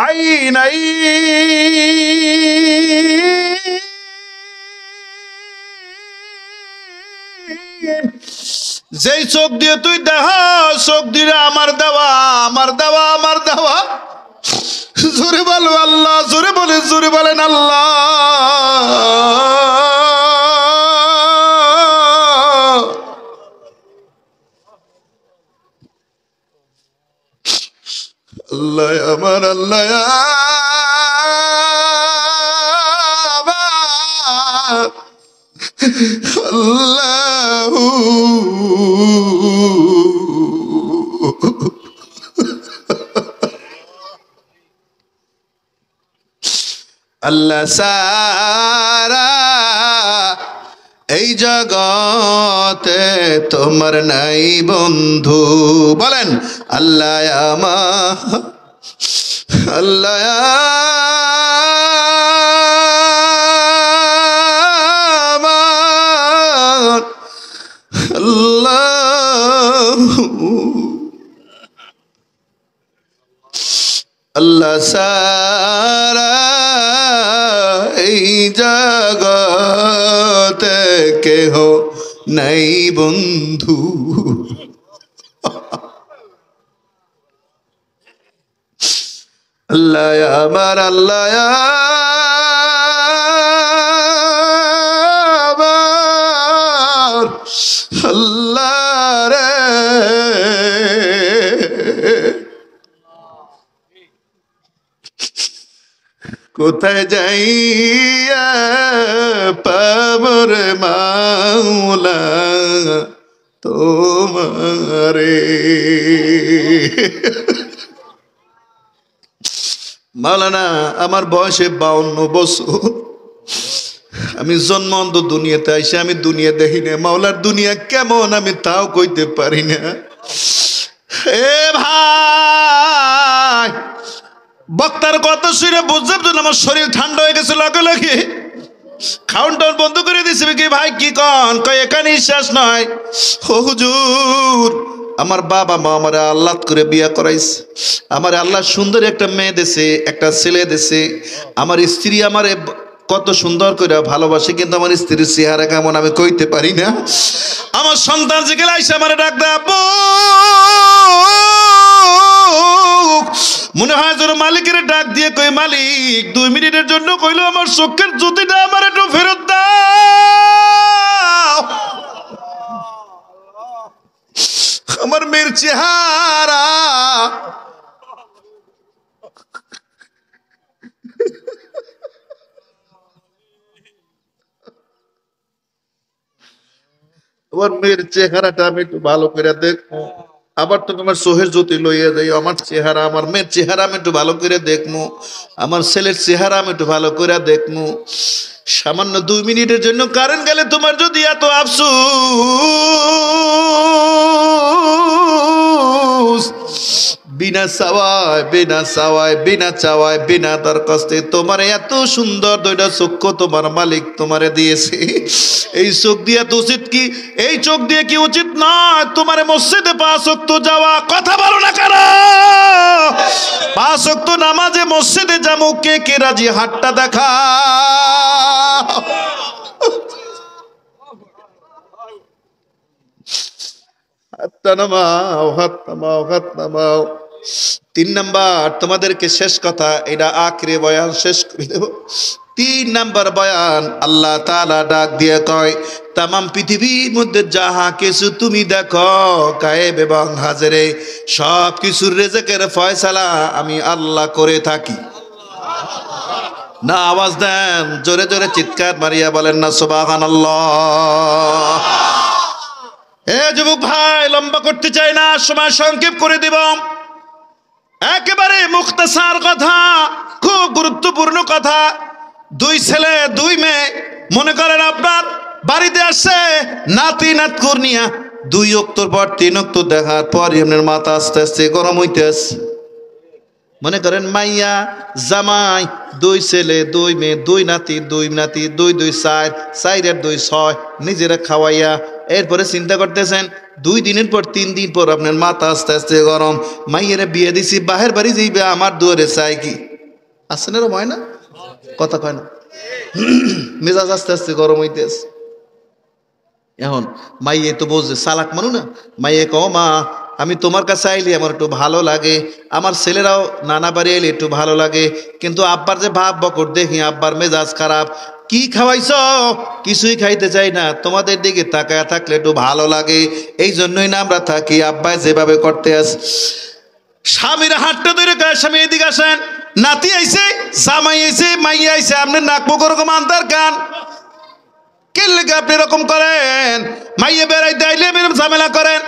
আই নাই যেই চোখ দিয়ে তুই দেখা, চোখ দিয়ে আমার দেওয়া, আমার দেওয়া, আমার দেওয়া। জোরে বলো আল্লাহ, জোরে বলে, জোরে বলেন আল্লাহ। আল্লাহ আমার, আল্লাহ আল্লাহ, আল্লাহ সারা এই জগতে তোমার নাই বন্ধু। বলেন আল্লাহ আমার, আল্লাহ আমার, আল্লাহ আল্লাহ সারা এই জগতে কেহ নাই বন্ধু। আল্লাহ আমার, আল্লাহ আমার, আল্লাহ রে কোথায় যাইয়া পাবর মাওলা তোমারে। মাওলানা আমার বয়সে 52 বছর, আমি জন্মন্ত দুনিয়াতে আইসা আমি দুনিয়া দেখি না। মাওলার দুনিয়া কেমন আমি তাও কইতে পারি না। এ ভাই, বক্তার কথা শুনে বুঝতে পারছেন আমার শরীর ঠান্ডা হয়ে গেছে লগে লগে। খাউন টাউন বন্ধ করে দিয়েছে কি ভাই, কি কন? কয় এখানেই শেষ নয়। ও হুজুর, আমার বাবা মা আমার আল্লাহ করে বিয়া করাইছে, আমার আল্লাহ সুন্দর একটা মেয়ে দেশে, একটা ছেলে দেশে। আমার স্ত্রী আমারে কত সুন্দর করে ভালোবাসে, কিন্তু আমার স্ত্রীর চেহারা কেমন আমি কইতে পারি না। আমার সন্তান যেগুলো আইসে আমার ডাক দেবো, মনে হয় যেন মালিকের ডাক দিয়ে কই, মালিক 2 মিনিটের জন্য কইলো আমার চোখের জ্যোতিটা আমার একটু ফেরত দাও। আমার মেয়ের চেহারা আমার মেয়ের চেহারাটা আমি একটু ভালো করে দেখবো। আবার তো তোমার সোহের জ্যোতি লইয়া যাই, আমার চেহারা, আমার মেয়ের চেহারা আমি একটু ভালো করে দেখবো, আমার ছেলের চেহারা আমি একটু ভালো করে দেখবো। সামান্য 2 মিনিটের জন্য কারেন্ট গেলে তোমার যদি এত আফসোস, বিনা চাওয়ায় বিনা চাওয়ায় বিনা চাওয়ায় বিনা দরখাস্তে তোমার এত সুন্দর 2টা চক্ষু তোমার মালিক তোমারে দিয়েছে। এই চোখ দিয়ে তো উচিত কি, এই চোখ দিয়ে কি উচিত নয় তোমার মসজিদে 5 ওয়াক্ত যাওয়া? কথা বলো না কেন? 5 ওয়াক্ত নামাজে মসজিদে যাবো, কে কে রাজি? হাতটা দেখা। হাতটা নামাও, হাত নামাও, হাত নামাও। 3 নাম্বার তোমাদেরকে শেষ কথা, এটা আখরে বয়ান শেষ করে দেব। 3 নাম্বার বয়ান, আল্লাহ তাআলা ডাক দিয়ে কয়, তামাম পৃথিবীর মধ্যে যাহা কিছু তুমি দেখো গায়েব এবং হাজরে, সব কিছুর রিজকের ফয়সালা আমি আল্লাহ করে থাকি। না আওয়াজ দেন, জোরে জোরে চিৎকার মারিয়া বলেন না সুবহানাল্লাহ। এ যুবক ভাই, লম্বা করতে চাই না, সময় সংক্ষেপ করে দিব। একেবারে মুখতাসার কথা, খুব গুরুত্বপূর্ণ কথা। 2 ছেলে 2 মেয়ে, মনে করেন আপনার বাড়িতে আসছে নাতি নাতকুর নিয়া, 2 ওয়াক্তর পর 3 ওয়াক্ত দেখার পর আপনার মাথা আস্তে আস্তে গরম হইতে আছে। মনে করেন মাইয়া জামাই, 2 ছেলে 2 মেয়ে, 2 নাতি 2 নাতি, 2 2 4, 4 আর 2 6, নিজেরা খাওয়াইয়া এরপরে চিন্তা করতেছেন 2 দিনের পর 3 দিন পর আপনার মাথা আস্তে আস্তে গরম। মাইয়েরা বিয়ে দিছি, বাহের বাড়ি যাইবে, আমার দুয়ারে চাই কি আছে না? হয় না? কথা কয় না? মেজাজ আস্তে আস্তে গরম হইতেছে। এখন মাইয়ে তো বুঝছে, চালাক মানু না। মাইয়ে কও, মা আমি তোমার কাছে আইলে আমার একটু ভালো লাগে, আমার ছেলেরাও নানা বাড়ি এলে একটু ভালো লাগে, কিন্তু আব্বার যে ভাব বকর দেখি, আব্বার মেজাজ খারাপ। কি খাওয়াইছ? কিছুই খাইতে চাই না, তোমাদের দিকে তাকায় থাকলে একটু ভালো লাগে, এই জন্যই না আমরা থাকি। আব্বাই যেভাবে করতে আস, স্বামীরা হাতটা ধরে কয়, স্বামী এদিকে আসেন, নাতি আইছে, জামাই আইছে, মাইয়া আইছে, আপনি নাক মুখ ওরকম আন্তার কান কে লেগে আপনি এরকম করেন? মাইয়া বেড়াইতে আইলে ঝামেলা করেন।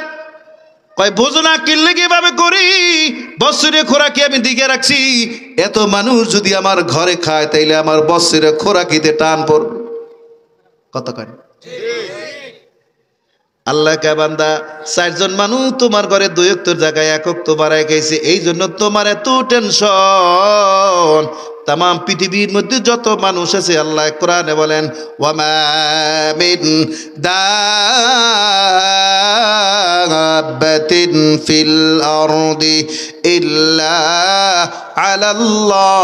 কয় বোঝো না কিনলে কিভাবে করি, বছরে খোরাকি আমি দিকে রাখছি, এত মানুষ যদি আমার ঘরে খায় তাইলে আমার বছরে খোরাকিতে টান পড়বে। কত কয়? আল্লাহ কে বান্দা, 4 জন মানুষ তোমার ঘরে 2 ওয়াক্তর জায়গায় 1 ওয়াক্ত বাড়ায় গেছে, এই জন্য তোমার এত টেনশন। তামাম পৃথিবীর মধ্যে যত মানুষ আছে, আল্লাহ কোরআনে বলেন, ওয়ামা মিন দাব্বাতিন ফিল আরদি ইল্লা আলাল্লাহি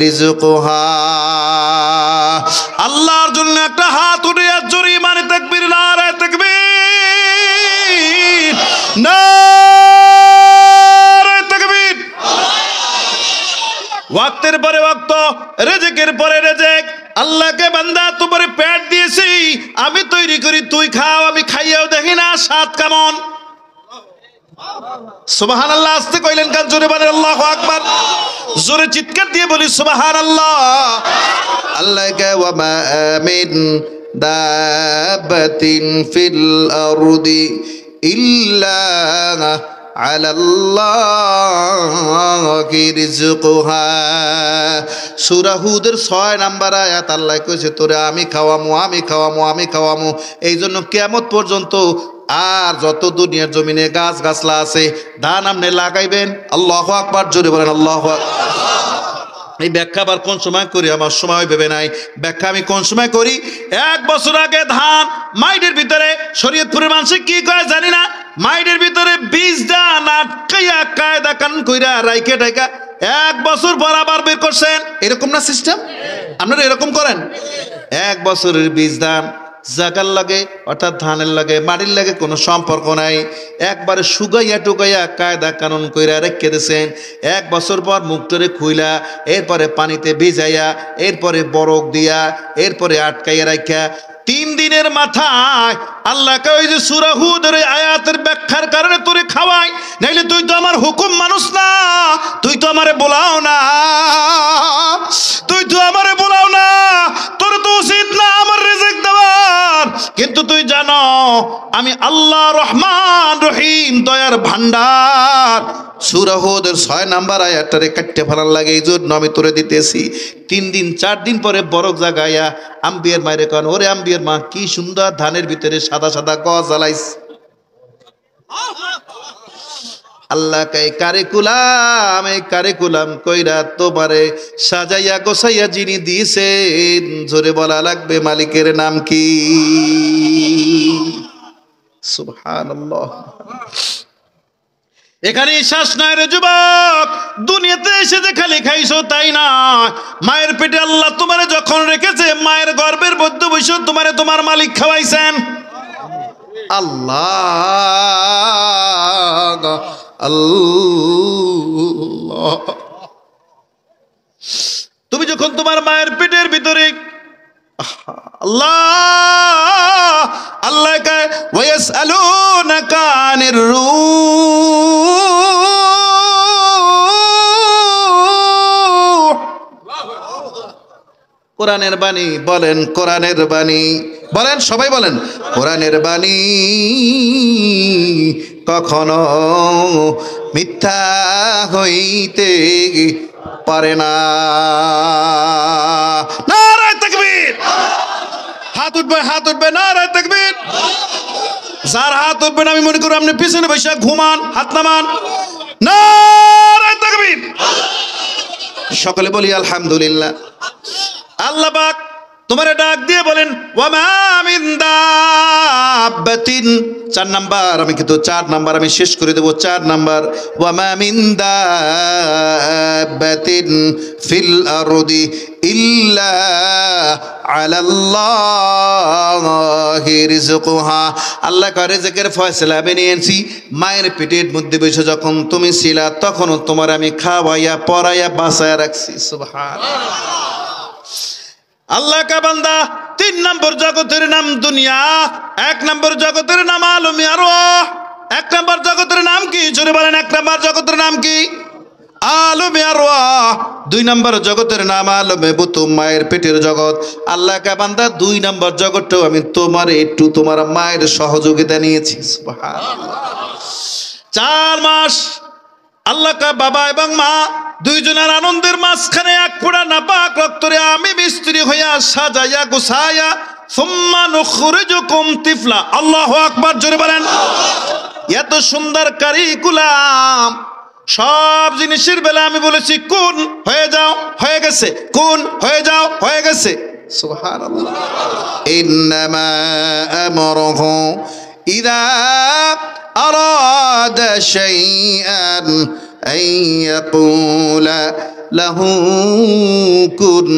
রিজকুহা। আল্লাহর জন্য একটা হাত উঠে জোরে মানে তাকবীর, নারে তাকবীর, নারে তাকবীর। ওয়াক্তের পরে ওয়াক্ত, রিজকের পরে রিজক। আল্লাহকে বান্দা তোমারে পেট দিয়েছি, আমি তৈরি করি তুই খাও, আমি খাইয়াও দেখি না স্বাদ কেমন। সুবহানাল্লাহ। আস্তে কইলেন কান? জোরে বলেন আল্লাহু আকবার। জোরে চিৎকার দিয়ে বলি সুবহানাল্লাহ। আল্লাহ কে ওয়া মা মিন দাবাতিন ফিল আরদি ইল্লা আলাল্লাহি রিজকুহা। সূরা হুদের 6 নম্বর আয়াত আল্লাহ কইছে তোরে আমি খাওয়ামু, আমি খাওয়ামু, আমি খাওয়ামু। এই জন্য কিয়ামত পর্যন্ত আর যত দুনিয়ার জমিনে গাছ গাছলা আছে ধান আপনি লাগাইবেন। আল্লাহু আকবার। জোরে বলেন আল্লাহু আকবার। এই ব্যাখ্যা আবার কোন সময় করি? আমার সময় ভেবে নাই। ব্যাখ্যা আমি কোন সময় করি? 1 বছর আগে ধান মাইটের ভিতরে, শরীয়তপুরের মানুষ কি কয় জানি না, মাইটের ভিতরে বীজ দান আটকাইয়া কায়দা কানুন কইরা রাইকে টাইকা 1 বছর বরাবর বের করছেন। এরকম না সিস্টেম? আপনারা এরকম করেন? 1 বছরের বীজ দান জাকার লাগে, অর্থাৎ ধানের লাগে, মাটির লাগে কোনো সম্পর্ক নাই। একবারে শুকাইয়া টুকাইয়া কায়দা কানুন কইরা রেখে দিয়েছেন। 1 বছর পর মুখটরে খুইলা, এরপরে পানিতে ভিজাইয়া, এরপরে বরফ দিয়া, এরপরে আটকাইয়া রাখা 3 দিনের মাথায় আল্লাহকে ওই যে সূরা হুদের আয়াতের ব্যাখ্যার কারণে তোরে খাওয়াই, নাইলে তুই তো আমার হুকুম মানুষ না, তুই তো আমারে বলাও না, তুই তো আমারে বলাও না, তোর তো উচিত না আমার রিজিক দেওয়ার। কিন্তু তুই জানো আমি আল্লাহ রহমান রহিম, দয়ার ভান্ডার। সূরা হুদের 6 নম্বর আয়াতটারে কাটতে ফেলার লাগে, এই জন্য আমি তোরে দিতেছি। 3 দিন 4 দিন পরে বরফ জাগাইয়া আম্বিয়ার মায়ের কান, ওরে আম্বিয়ার মা কি সুন্দর ধানের ভিতরে সাদা সাদা গজ জ্বালাইস। আল্লাহ এই কারিকুলাম কইরা তোমারে সাজাইয়া গোছাইয়া যিনি দিয়েছেন, জোরে বলা লাগবে মালিকের নাম কি? সুবহানাল্লাহ। এখানে শ্বাস নয় রে যুবক, দুনিয়াতে এসে যে খালি খাইছো তাই না, মায়ের পেটে আল্লাহ তোমারে যখন রেখেছে, মায়ের গর্ভের মধ্যে বসে তোমারে তোমার মালিক খাওয়াইছেন। আল্লাহ আল্লাহ। তুমি যখন তোমার মায়ের পেটের ভিতরে আল্লাহ আল্লাহ কয় ওয়ায়াসআলুনাকা আনির রূহ। কোরআনের বাণী বলেন, কোরআনের বাণী বলেন, সবাই বলেন কোরআনের বাণী কখনো মিথ্যা হইতে পারে না। নারায়ে তাকবীর। হাত উঠবে, হাত উঠবে, নারায়ে তাকবীর। যার হাত উঠবে না আমি মনে করি আপনি পিছনে বসে ঘুমান, হাত নামান। নারায়ে তাকবীর। সকলে বলি আলহামদুলিল্লাহ। আল্লাহ পাক তোমারে ডাক দিয়ে বলেন ওয়া মা মিন দাব্বাতিন। 4 নাম্বার আমি কিন্তু 4 নাম্বার আমি শেষ করে দেব। 4 নাম্বার ওয়া মা মিন দাব্বাতিন ফিল আরদি ইল্লা আলাল্লাহি রিজকুহা। আল্লাহ করে রিজকের ফয়সালা আমি নিয়েছি। মায়ের পেটের মধ্যে বসে যখন তুমি ছিলা, তখনও তোমার আমি খাওয়াইয়া পরাইয়া বাঁচায়া রাখছি। সুবহানাল্লাহ। আল্লাহ কা বান্দা 3 নম্বর জগতের নাম দুনিয়া, 1 নম্বর জগতের নাম আলমে আরওয়াহ। 1 নম্বর জগতের নাম কি? জোরে বলেন 1 নম্বর জগতের নাম কি? আলমে আরওয়াহ। 2 নম্বর জগতের নাম আলমে বুতুম, মায়ের পেটের জগৎ। আল্লাহ কা বান্দা 2 নম্বর জগৎটাও আমি তোমার একটু তোমার মায়ের সহযোগিতা নিয়েছি। সুবহানাল্লাহ। 4 মাস আল্লাহ কা বাবা এবং মা দুইজনের আনন্দের মাঝখানে 1 ফোঁটা নাপাক রক্তরে আমি মিস্ত্রি হইয়া সাজাইয়া গোছাইয়া সুম্মা নুখরিজুকুম তিফলা। আল্লাহু আকবার। জোরে বলেন। এত সুন্দর কারিকুলাম, সব জিনিসের বেলা আমি বলেছি কোন হয়ে যাও, হয়ে গেছে, কোন হয়ে যাও, হয়ে গেছে। সুবহানাল্লাহ। ইন্নামা আমরুহু ইযা আরাদা শাইআন أن يقول له كن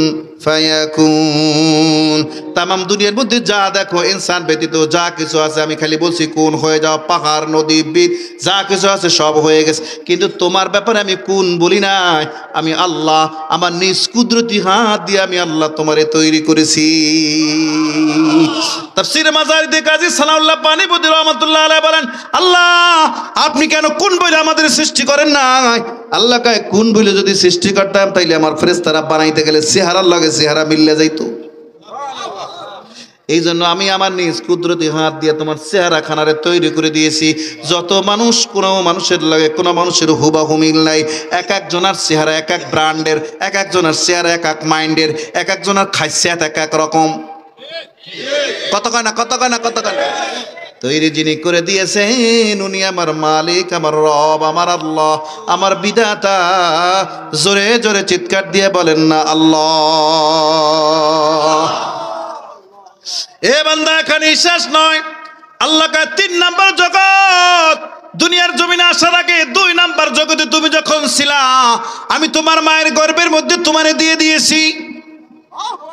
فيكون। তামাম দুনিয়ার মধ্যে যা দেখো ইনসান ব্যতীত যা কিছু আছে আমি খালি বলছি কোন হয়ে যাও। পাহাড়, নদী, বীজ যা কিছু আছে সব হয়ে গেছে, কিন্তু তোমার ব্যাপারে আমি কোন বলি নাই। আমি আল্লাহ আমার নিজ কুদরতি হাত দিয়ে আমি আল্লাহ তোমারে তৈরি করেছি। তাফসীরে মাজারিদে কাজী সানাউল্লাহ পানিপতি রহমাতুল্লাহ আলাইহি বলেন, আল্লাহ আপনি কেন কোন বইলে আমাদের সৃষ্টি করেন নাই? আল্লাহ কয়, কোন বইলে যদি সৃষ্টি করতাম তাইলে আমার ফেরেশতারা বানাইতে গেলে চেহারার লগে চেহারা মিললে যাইতো। এই জন্য আমি আমার নিজ কুদরতি হাত দিয়ে তোমার চেহারা খানারে তৈরি করে দিয়েছি। যত মানুষ, কোনো মানুষের লাগে কোনো মানুষের হুবাহু মিল নাই। এক একজনের চেহারা এক এক ব্র্যান্ডের, এক একজনের চেহারা এক এক মাইন্ডের, এক একজনের খাইসিয়াত এক এক রকম। কত কয় না, কত কয় না, কত কয় না। তৈরি যিনি করে দিয়েছেন উনি আমার মালিক, আমার রব, আমার আল্লাহ, আমার বিধাতা। জোরে জোরে চিৎকার দিয়ে বলেন না আল্লাহ। এ বান্দা, এখানে শেষ নয়। আল্লাহ কা 3 নাম্বার জগৎ, দুনিয়ার জমিনে আসার আগে 2 নাম্বার জগতে তুমি যখন ছিলা, আমি তোমার মায়ের গর্ভের মধ্যে তোমারে দিয়ে দিয়েছি।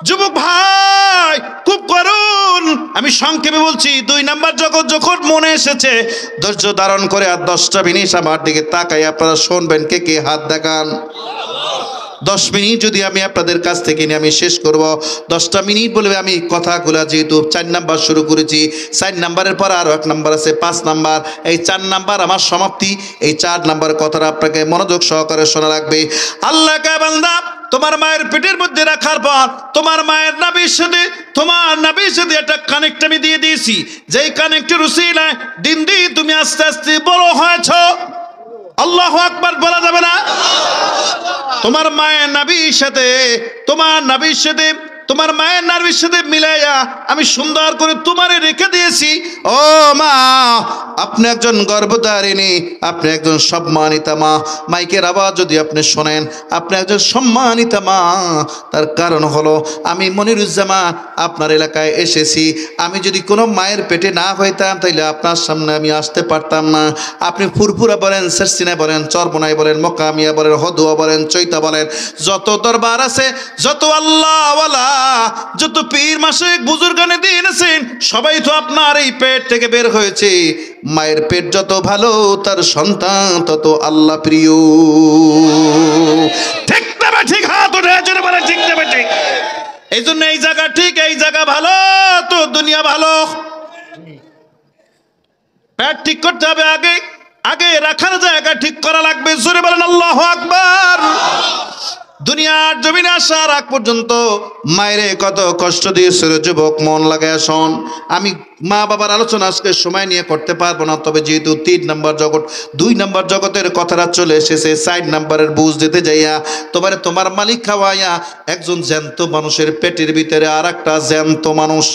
যুবক ভাই খুব করুন, আমি সংক্ষেপে বলছি। 2 নাম্বার জগৎ যখন মনে এসেছে, ধৈর্য ধারণ করে আর 10টা মিনিট আমার দিকে তাকাই আপনারা শুনবেন। কে কে হাত দেখান? 10 মিনিট যদি আমি আপনাদের কাছ থেকে নিয়ে আমি শেষ করব। 10টা মিনিট বলবে আমি কথাগুলো, যেহেতু 4 নাম্বার শুরু করেছি, 4 নাম্বারের পর আরও 1 নাম্বার আছে, 5 নাম্বার। এই 4 নাম্বার আমার সমাপ্তি। এই 4 নাম্বার কথাটা আপনাকে মনোযোগ সহকারে শোনা লাগবে। আল্লাহ কে বান্দা, তোমার মায়ের পেটের মধ্যে রাখার পর তোমার মায়ের নাভির সাথে, তোমার নাভির সাথে একটা কানেক্ট আমি দিয়ে দিয়েছি। যেই কানেক্টের উসিলায় দিন দিন তুমি আস্তে আস্তে বড় হয়েছ। আল্লাহু আকবার বলা যাবে না? তোমার মায়ের নাভির সাথে, তোমার নাভির সাথে, তোমার মায়ের নাভির সাথে মিলাইয়া আমি সুন্দর করে তোমারে রেখে দিয়েছি। ও মা, আপনি একজন গর্ভধারিণী, আপনি একজন সম্মানিতা মা। মাইকের আওয়াজ যদি আপনি শোনেন, আপনি একজন সম্মানিতা মা। তার কারণ হলো আমি মনিরুজ্জামান আপনার এলাকায় এসেছি। আমি যদি কোনো মায়ের পেটে না হইতাম তাইলে আপনার সামনে আমি আসতে পারতাম না। আপনি ফুরফুরা বলেন, সেরসিনা বলেন, চরমোনাই বলেন, মকামিয়া বলেন, হদুয়া বলেন, চৈতা বলেন, যত দরবার আছে, যত আল্লাহওয়ালা, যত পীর মাসিক বুজুর্গানে দিন আছেন, সবাই তো আপনার এই পেট থেকে বের হয়েছে। মায়ের পেট যত ভালো, তার সন্তান তত আল্লাহ প্রিয়। ঠিক না বা ঠিক? হাত উঠে জোরে বলেন ঠিক না বা ঠিক? এই জন্য এই জায়গা ঠিক, এই জায়গা ভালো, তো দুনিয়া ভালো। পেট ঠিক করতে হবে আগে, আগে রাখার জায়গা ঠিক করা লাগবে। জোরে বলেন আল্লাহু আকবার। দুনিয়ার জমিনে আসার আগ পর্যন্ত মায়েরে কত কষ্ট দিয়েছিল। যুবক মন লাগায় শোন। আমি মা বাবার আলোচনা আজকে সময় নিয়ে করতে পারবো না, তবে যেহেতু 3 নাম্বার জগৎ, 2 নাম্বার জগতের কথাটা চলে এসেছে, 4 নাম্বারের বুঝ দিতে যাইয়া তোমার মালিক খাওয়াইয়া একজন জ্যান্ত মানুষের পেটের ভিতরে আর একটা জ্যান্ত মানুষ।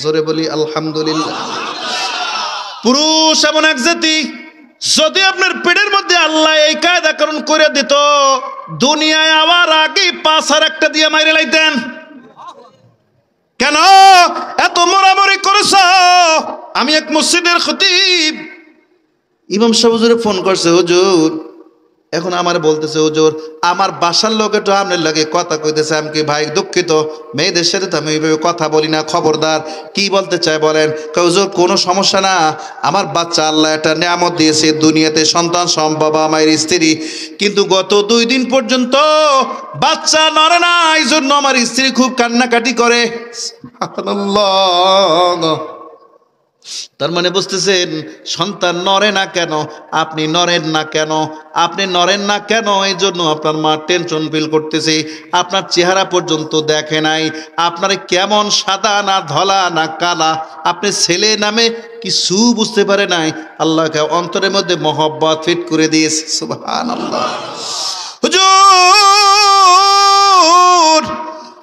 জোরে বলি আলহামদুলিল্লাহ। পুরুষ এমন এক জাতি, যদি আপনার পেটের মধ্যে আল্লাহ এই কায়দাকরণ করে দিত, দুনিয়ায় আবার আগে 5 আর একটা দিয়ে মাইরে লাইতেন। কেন এত মরামরি করেছ? আমি এক মসজিদের খতিব, ইমাম সাহেব হুজুরে ফোন করছে, হুজুর এখন আমার বলতেছে, হুজুর আমার বাসার লোক একটু আপনার লাগে কথা কইতেছে। আমি কি ভাই দুঃখিত, মেয়েদের সাথে তো আমি এইভাবে কথা বলি না, খবরদার। কি বলতে চাই বলেন? হুজুর কোনো সমস্যা না, আমার বাচ্চা আল্লাহ একটা নিয়ামত দিয়েছে, দুনিয়াতে সন্তান সম্ভব আমার স্ত্রী, কিন্তু গত 2 দিন পর্যন্ত বাচ্চা নড়ে না। এই জন্য আমার স্ত্রী খুব কান্নাকাটি করে। সুবহানাল্লাহ। তার মানে বুঝতেছেন, সন্তান নড়ে না কেন? আপনি নড়েন না কেন? আপনি নড়েন না কেন? এই জন্য আপনার মা টেনশন ফিল করতেছে। আপনার চেহারা পর্যন্ত দেখে নাই, আপনার কেমন সাদা না ধলা না কালা, আপনি ছেলে নামে কিছু বুঝতে পারে নাই। আল্লাহকে অন্তরের মধ্যে মহব্বত ফিট করে দিয়েছে। সুবহানাল্লাহ। হুজুর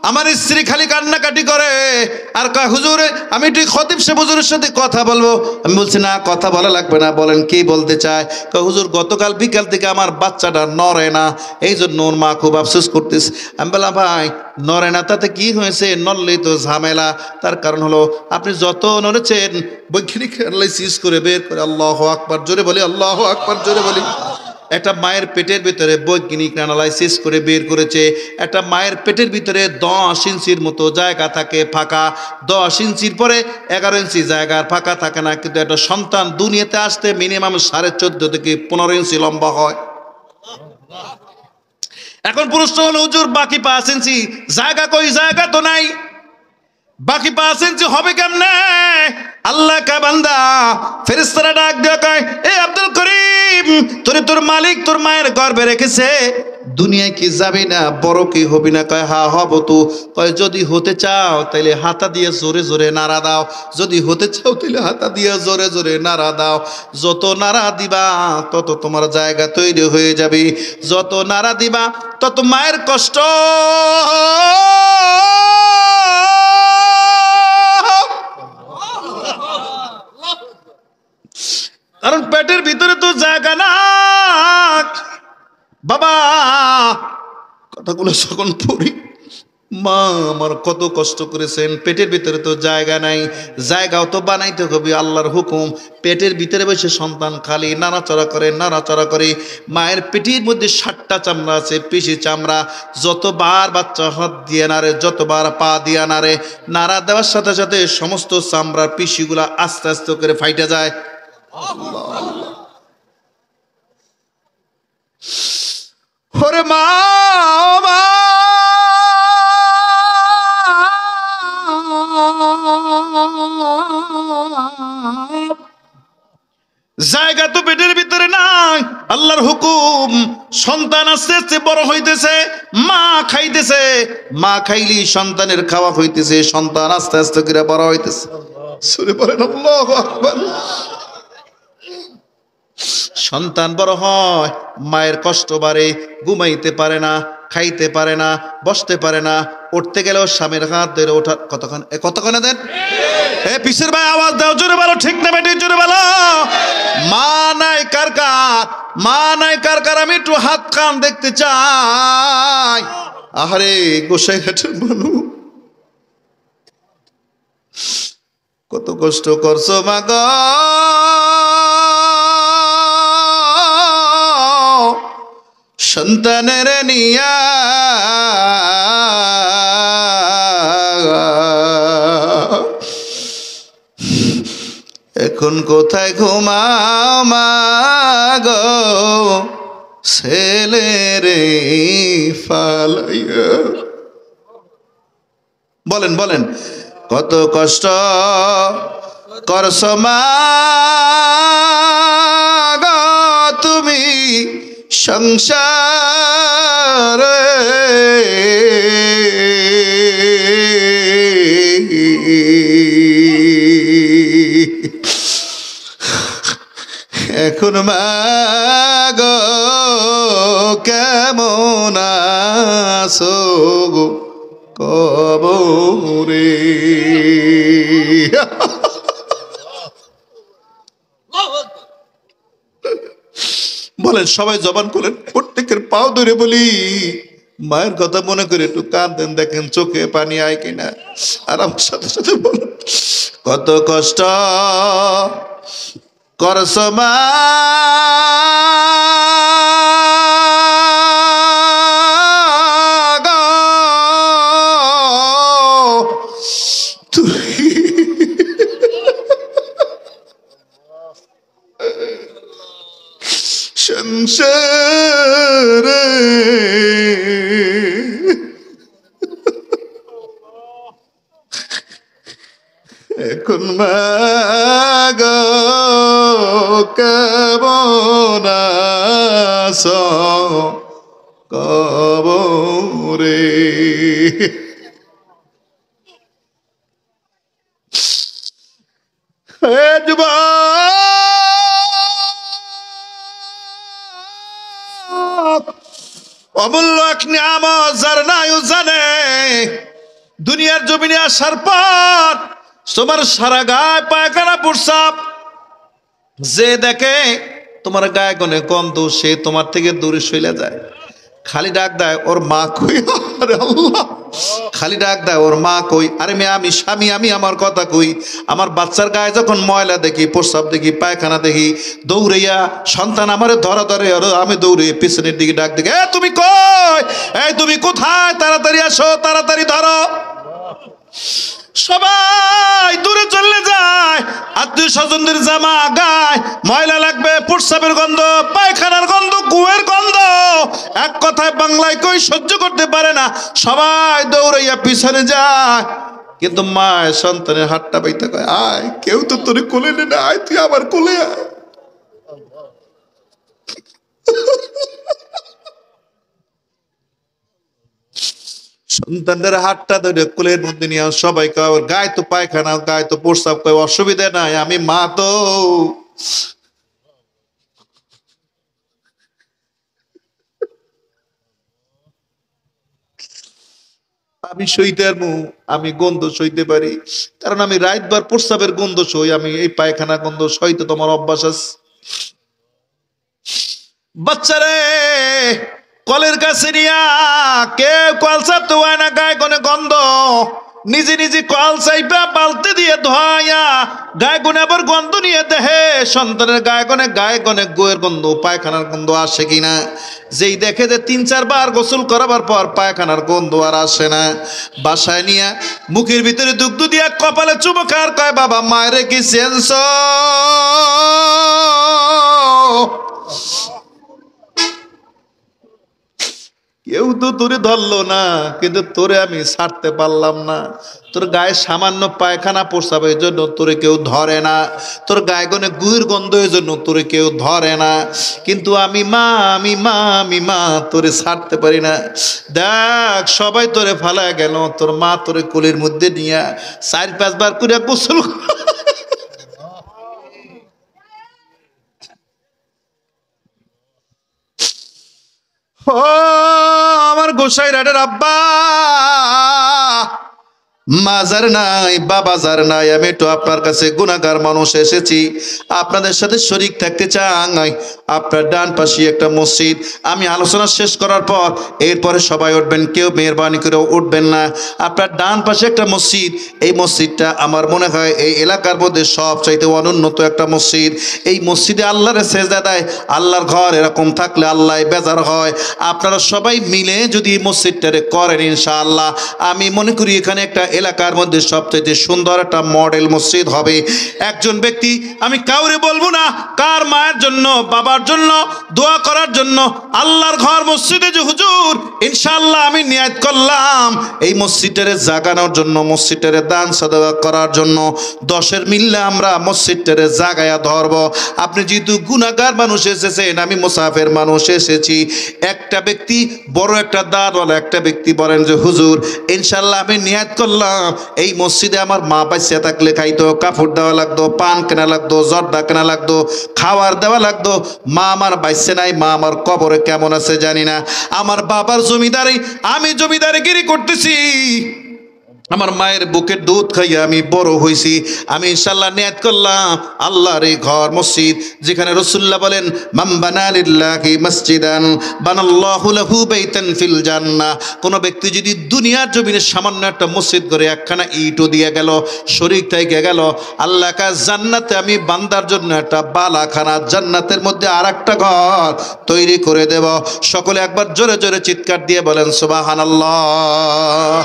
আমার স্ত্রী খালি কান্নাকাটি করে আর কয়, হুজুর আমি একটু খতিব সাহেব হুজুরের সাথে কথা বলবো। আমি বলছি না, কথা বলা লাগবে না, বলেন কি বলতে চায়? কয়, হুজুর গতকাল বিকাল থেকে আমার বাচ্চাটা নড়ে না, এই জন্য ওর মা খুব আফসোস করতেছে। আমি বললাম, ভাই নড়ে না তাতে কি হয়েছে? নড়লেই তো ঝামেলা। তার কারণ হলো আপনি যত নড়েছেন বৈজ্ঞানিক অ্যানালাইসিস করে বের করে, আল্লাহু আকবার জোরে বলি, আল্লাহু আকবার জোরে বলি। একটা মায়ের পেটের ভিতরে বৈজ্ঞানিক অ্যানালাইসিস করে বের করেছে, একটা মায়ের পেটের ভিতরে 10 ইঞ্চির মতো জায়গা থাকে ফাঁকা। 10 ইঞ্চির পরে 11 ইঞ্চি জায়গা ফাঁকা থাকে না, কিন্তু একটা সন্তান দুনিয়াতে আসতে মিনিমাম 14.5 থেকে 15 ইঞ্চি লম্বা হয়। এখন প্রশ্ন হলো, হুজুর বাকি 5 ইঞ্চি জায়গা কই? জায়গা তো নাই, বাকি 5 ইঞ্চি হবে কেমনে? আল্লাহ কা বান্দা ফেরেশতারা ডাক দিয়ে কয়, এ আব্দুল করিম, তোর মালিক তোর মায়ের গর্ভে রেখেছে, দুনিয়ায় কি যাবি না, বড় কি হবি না? কয় হ্যাঁ হব তো। কয় যদি হতে চাও তাইলে হাতা দিয়ে জোরে জোরে নাড়া দাও, যদি হতে চাও তাইলে হাতা দিয়ে জোরে জোরে নাড়া দাও। যত নাড়া দিবা তত তোমার জায়গা তৈরি হয়ে যাবে, যত নাড়া দিবা তত মায়ের কষ্ট কারণ পেটের ভিতরে তো জায়গা না বাবা। কথাগুলো যখন পড়ি, মা আমার কত কষ্ট করেছেন, পেটের ভিতরে তো জায়গা নাই, জায়গাও তো বানাইতে হবে, আল্লাহর হুকুম। পেটের ভিতরে বসে সন্তান খালি নাড়াচড়া করে নাড়াচড়া করে। মায়ের পেটের মধ্যে 60টা চামড়া আছে, পেশি চামড়া। যতবার বাচ্চা হাত দিয়ে নাড়ে, যতবার পা দিয়ে নাড়ে, নাড়া দেওয়ার সাথে সাথে সমস্ত চামড়ার পেশিগুলা আস্তে আস্তে করে ফাইটে যায়। ওরে মা, জায়গা তো পেটের ভিতরে নাই, আল্লাহর হুকুম। সন্তান আস্তে আস্তে বড় হইতেছে, মা খাইতেছে, মা খাইলি সন্তানের খাওয়া হইতেছে, সন্তান আস্তে আস্তে করে বড় হইতেছে। সুরে বলেন আল্লাহু আকবার। সন্তান বড় হয়, মায়ের কষ্ট বাড়ে, ঘুমাইতে পারে না, খাইতে পারে না, বসতে পারে না, উঠতে গেলেও স্বামীর হাত ধরে ওঠা। কতক্ষণে দেন এ পিসের ভাই, আওয়াজ দাও জোরে বলো, ঠিক না বেটি জোরে বলো। মা নাই কার কার, মা নাই কার কার, আমি একটু হাত কান দেখতে চাই। আহারে গোসাইঘাটের মানুষ, কত কষ্ট করছো মা গো, সন্তানের নিয়া। এখন কোথায় ঘুমাও মা গো, ছেলেরে ফালাইয়া। বলেন বলেন, কত কষ্ট করছো মা গো তুমি সংসারে। এখন মা গো কেমন আছো গো কবরে। বলেন সবাই জবান করেন, প্রত্যেকের পাও ধরে বলি, মায়ের কথা মনে করে একটু কাঁদেন, দেখেন চোখে পানি আয় কিনা। আর আমার সাথে সাথে বলেন, কত কষ্ট করছো মা গো তুই। সংসারে এখন মা গো কেমন আছো কবরে। হে যুবক, অমূল্য এক নিয়ামত যার নাই ও জানে। দুনিয়ার জমিনে আসার পর তোমার সারা গায়ে পায়খানা প্রস্রাব, যে দেখে তোমার গায়ে গনে গন্ধ, সে তোমার থেকে দূরে সইলে যায়। খালি ডাক দেয় ওর মা কই। আরে আল্লাহ, খালি ডাক দেয় ওর মা কই। আরে মেয়ে আমি স্বামী, আমি আমার কথা কই। আমার বাচ্চার গায়ে যখন ময়লা দেখি, প্রস্রাব দেখি, পায়খানা দেখি, দৌড়াইয়া সন্তান আমারে ধরা ধরে, আমি দৌড়ে পিছনের দিকে ডাক দেখি, এ তুমি কই, এই তুমি কোথায়, তাড়াতাড়ি আসো, তাড়াতাড়ি ধরো। সবাই দূরে চলে যায়, আত্মীয় স্বজনদের জামা গায়ে ময়লা লাগবে, প্রস্রাবের গন্ধ, পায়খানার গন্ধ, গুয়ের গন্ধ, এক কথায় বাংলায় কই সহ্য করতে পারে না, সবাই দৌড়াইয়া পিছনে যায়। কিন্তু মা সন্তানের হাতটা পাইতে কয়, আয়, কেউ তো তোরে কোলে নে না, আয় তুই আবার কোলে আয়। সন্তানদের হাতটা ধরে কোলের মধ্যে নিয়ে সবাই কয়, ওর গায়ে তো পায়খানা, গায়ে তো প্রস্রাব, কয় অসুবিধা নাই, আমি মা তো। আমি সইতে পারবো, আমি গন্ধ সইতে পারি, কারণ আমি রাতবার প্রস্রাবের গন্ধ সই, আমি এই পায়খানা গন্ধ সইতে তোমার অভ্যাস আছে। বাচ্চারে কলের কাছে নিয়া কেউ কল চাপতে হয় না, গায়ে কোনে গন্ধ, নিজে নিজে কল চাইপা বালতি দিয়ে ধোয়া গায়ে কোনে আবার গন্ধ নিয়ে দেহে সন্তানের গায়ে কোনে গোয়ের গন্ধ, পায়খানার গন্ধ আসে কিনা। যেই দেখে যে 3-4 বার গোসল করাবার পর পায়খানার গন্ধ আর আসে না, বাসায় নিয়ে মুখের ভিতরে দুগ্ধ দিয়া কপালে চুমো খার কয়, বাবা মায়ের কি সেন্স, কেউ তো তোরে ধরলো না, কিন্তু তোরে আমি ছাড়তে পারলাম না। তোর গায়ে সামান্য পায়খানা প্রস্রাবের জন্য তোরে কেউ ধরে না, তোর গায়ে গনে গুয়ের গন্ধের জন্য তোরে কেউ ধরে না, কিন্তু আমি মা, আমি মা, আমি মা, তোরে ছাড়তে পারি না। দেখ সবাই তোরে ফালায় গেল, তোর মা তোরে কোলের মধ্যে নিয়ে 4-5 বার করে গোসল। ও আমার গোসাই রাটের আব্বা, মাজার নাই, বাবাজার নাই, আমি একটু আপনার কাছে গুনাহগার মানুষ এসেছি, আপনাদের সাথে শরীক থাকতে চাই। আপনার ডান পাশে একটা মসজিদ, আমি আলোচনা শেষ করার পর এরপরে সবাই উঠবেন, কেউ মেহরবানি করে উঠবেন না। আপনার ডান পাশে একটা মসজিদ, এই মসজিদটা আমার মনে হয় এই এলাকার মধ্যে সবচাইতে অনুন্নত একটা মসজিদ। এই মসজিদে আল্লাহর সেজদা দেয়, আল্লাহর ঘর এরকম থাকলে আল্লাহ বেজার হয়। আপনারা সবাই মিলে যদি এই মসজিদটারে করেন ইনশাআল্লাহ, আমি মনে করি এখানে একটা এলাকার মধ্যে সবচেয়ে সুন্দর একটা মডেল মসজিদ হবে। একজন ব্যক্তি, আমি কাউরে বলবো না, কার মায়ের জন্য বাবার জন্য দোয়া করার জন্য আল্লাহর ঘর মসজিদে যে হুজুর ইনশাআল্লাহ আমি নিয়ত করলাম এই মসজিদটারে জাগানোর জন্য, মসজিদটারে দান সাদকা করার জন্য 10-এর মিললে আমরা মসজিদটারে জাগায়া ধরব। আপনি যেহেতু গুনাহগার মানুষ এসেছেন, আমি মুসাফির মানুষ এসেছি, একটা ব্যক্তি বড় একটা দাঁড়ওয়ালা একটা ব্যক্তি বলেন যে হুজুর ইনশাআল্লাহ আমি নিয়ত করলাম এই মসজিদে আমার মা বাচ্চা থাকলে খাইতো, কাপড় দেওয়া লাগতো, পান কেনা লাগতো, জর্দা কেনা লাগতো, খাওয়ার দেওয়া লাগতো, মা আমার বাচ্চা নাই, মা আমার কবরে কেমন আছে জানি না, আমার বাবার জমিদারি, আমি জমিদারিগিরি করতেছি, আমার মায়ের বুকের দুধ খাইয়া আমি বড় হয়েছি, আমি ইনশাআল্লাহ নিয়ত করলাম আল্লাহর এই ঘর মসজিদ, যেখানে রাসূলুল্লাহ বলেন মান বানা লিল্লাহি মসজিদান বানাল্লাহু লাহু বাইতান ফিল জান্নাহ, কোন ব্যক্তি যদি দুনিয়ার জমিনে সামান্য একটা মসজিদ করে একখানা ইটও দিয়ে গেল, শরীক থেকে গেল, আল্লাহ কা জান্নাতে আমি বান্দার জন্য একটা বালাখানা, জান্নাতের মধ্যে আরেকটা ঘর তৈরি করে দেব। সকলে একবার জোরে জোরে চিৎকার দিয়ে বলেন সুবহানাল্লাহ।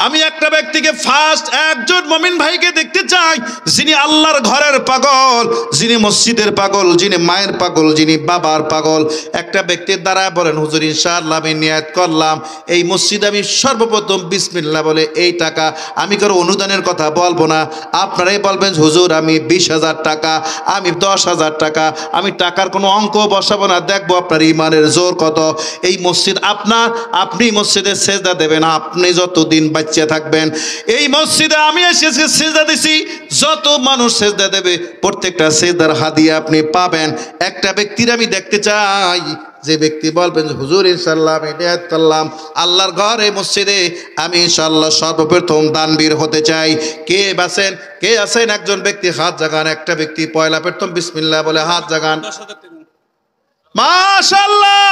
আমি একটা ব্যক্তিকে ফার্স্ট একজন মুমিন ভাইকে দেখতে চাই, যিনি আল্লাহর ঘরের পাগল, যিনি মসজিদের পাগল, যিনি মায়ের পাগল, যিনি বাবার পাগল। একটা ব্যক্তির দ্বারা বলেন হুজুর ইনশাআল্লাহ আমি নিয়ত করলাম এই মসজিদে আমি সর্বপ্রথম বিসমিল্লাহ বলে এই টাকা, আমি কারো অনুদানের কথা বলবো না, আপনারাই বলবেন হুজুর আমি 20,000 টাকা, আমি 10,000 টাকা, আমি টাকার কোনো অঙ্ক বসাবো না, দেখবো আপনার ইমানের জোর কত। এই মসজিদ আপনার, আপনি মসজিদে সেজদা দেবেন আপনি যতদিন বাচ্চা থাকবেন। এই মসজিদে আমি এসে সেজদা দিছি, যত মানুষ সেজদা দেবে প্রত্যেকটা সেজদার হাদিয়া আপনি পাবেন। একটা ব্যক্তির আমি দেখতে চাই, যে ব্যক্তি বলবেন হুজুর ইনশাআল্লাহ আমি নিয়ত করলাম আল্লাহর ঘর এই মসজিদে আমি ইনশাআল্লাহ সর্বপ্রথম দানবীর হতে চাই। কে আছেন, কে আছেন? একজন ব্যক্তি হাত জাগান, একটা ব্যক্তি পয়লা প্রথম বিসমিল্লাহ বলে হাত জাগান। মাশাআল্লাহ,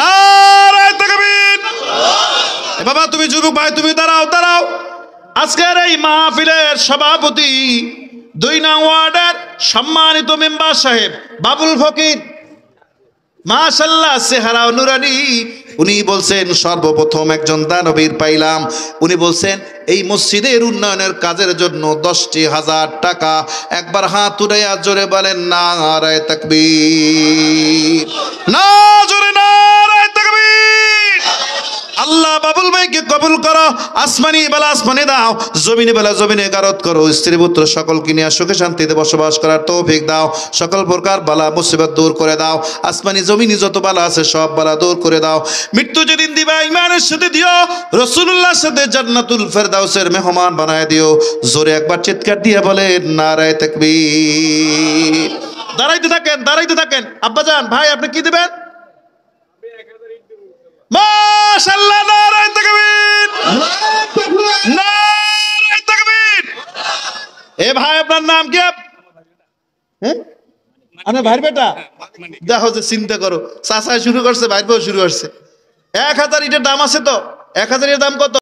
নারায়ে তাকবীর। বাবা তুমি যুবক ভাই তুমি দাঁড়াও দাঁড়াও। আজকের এই মাহফিলের সভাপতি 2 নং ওয়ার্ডের সম্মানিত মেম্বার সাহেব বাবুল ফকির, মাশাআল্লাহ চেহারা নুরানি, উনি বলছেন সর্বপ্রথম একজন দানবীর পাইলাম। উনি বলছেন এই মসজিদের উন্নয়নের কাজের জন্য 10,000 টাকা। একবার হাত উঠাইয়া জোরে বলেন নারায়ে তাকবীর, না জোরে নারায়ে তাকবীর। আল্লাহ বাবুল ভাইকে কবুল করো, আসমানি বেলা আসমানে দাও, জমিনে বেলা জমিনে গারত করো, স্ত্রী পুত্র সকলকে নিয়ে সুখে শান্তিতে বসবাস করার তৌফিক দাও, সকল প্রকার বালা মুসিবত দূর করে দাও, আসমানি জমিনি যত বালা আছে সব বালা দূর করে দাও। মৃত্যু যেদিন দিবা ইমানের সাথে দিও, রাসূলুল্লাহর সাথে জান্নাতুল ফেরদাউসের মেহমান বানায় দিও। জোরে একবার চিৎকার দিয়ে বলেন নারায়ে তাকবীর। দাঁড়াইতে থাকেন, দাঁড়াইতে থাকেন। আব্বাজান ভাই আপনি কি দিবেন? মাশাআল্লাহ, নারায়ে তাকবীর, নারায়ে তাকবীর। এ ভাই আপনার নাম কি? হ্যাঁ আরে ভাইর বেটা, দেখো যে চিন্তা করো, চাচা শুরু করছে, ভাইর বউ শুরু করছে। 1000 ইটের দাম আছে তো, 1000 এর দাম কত?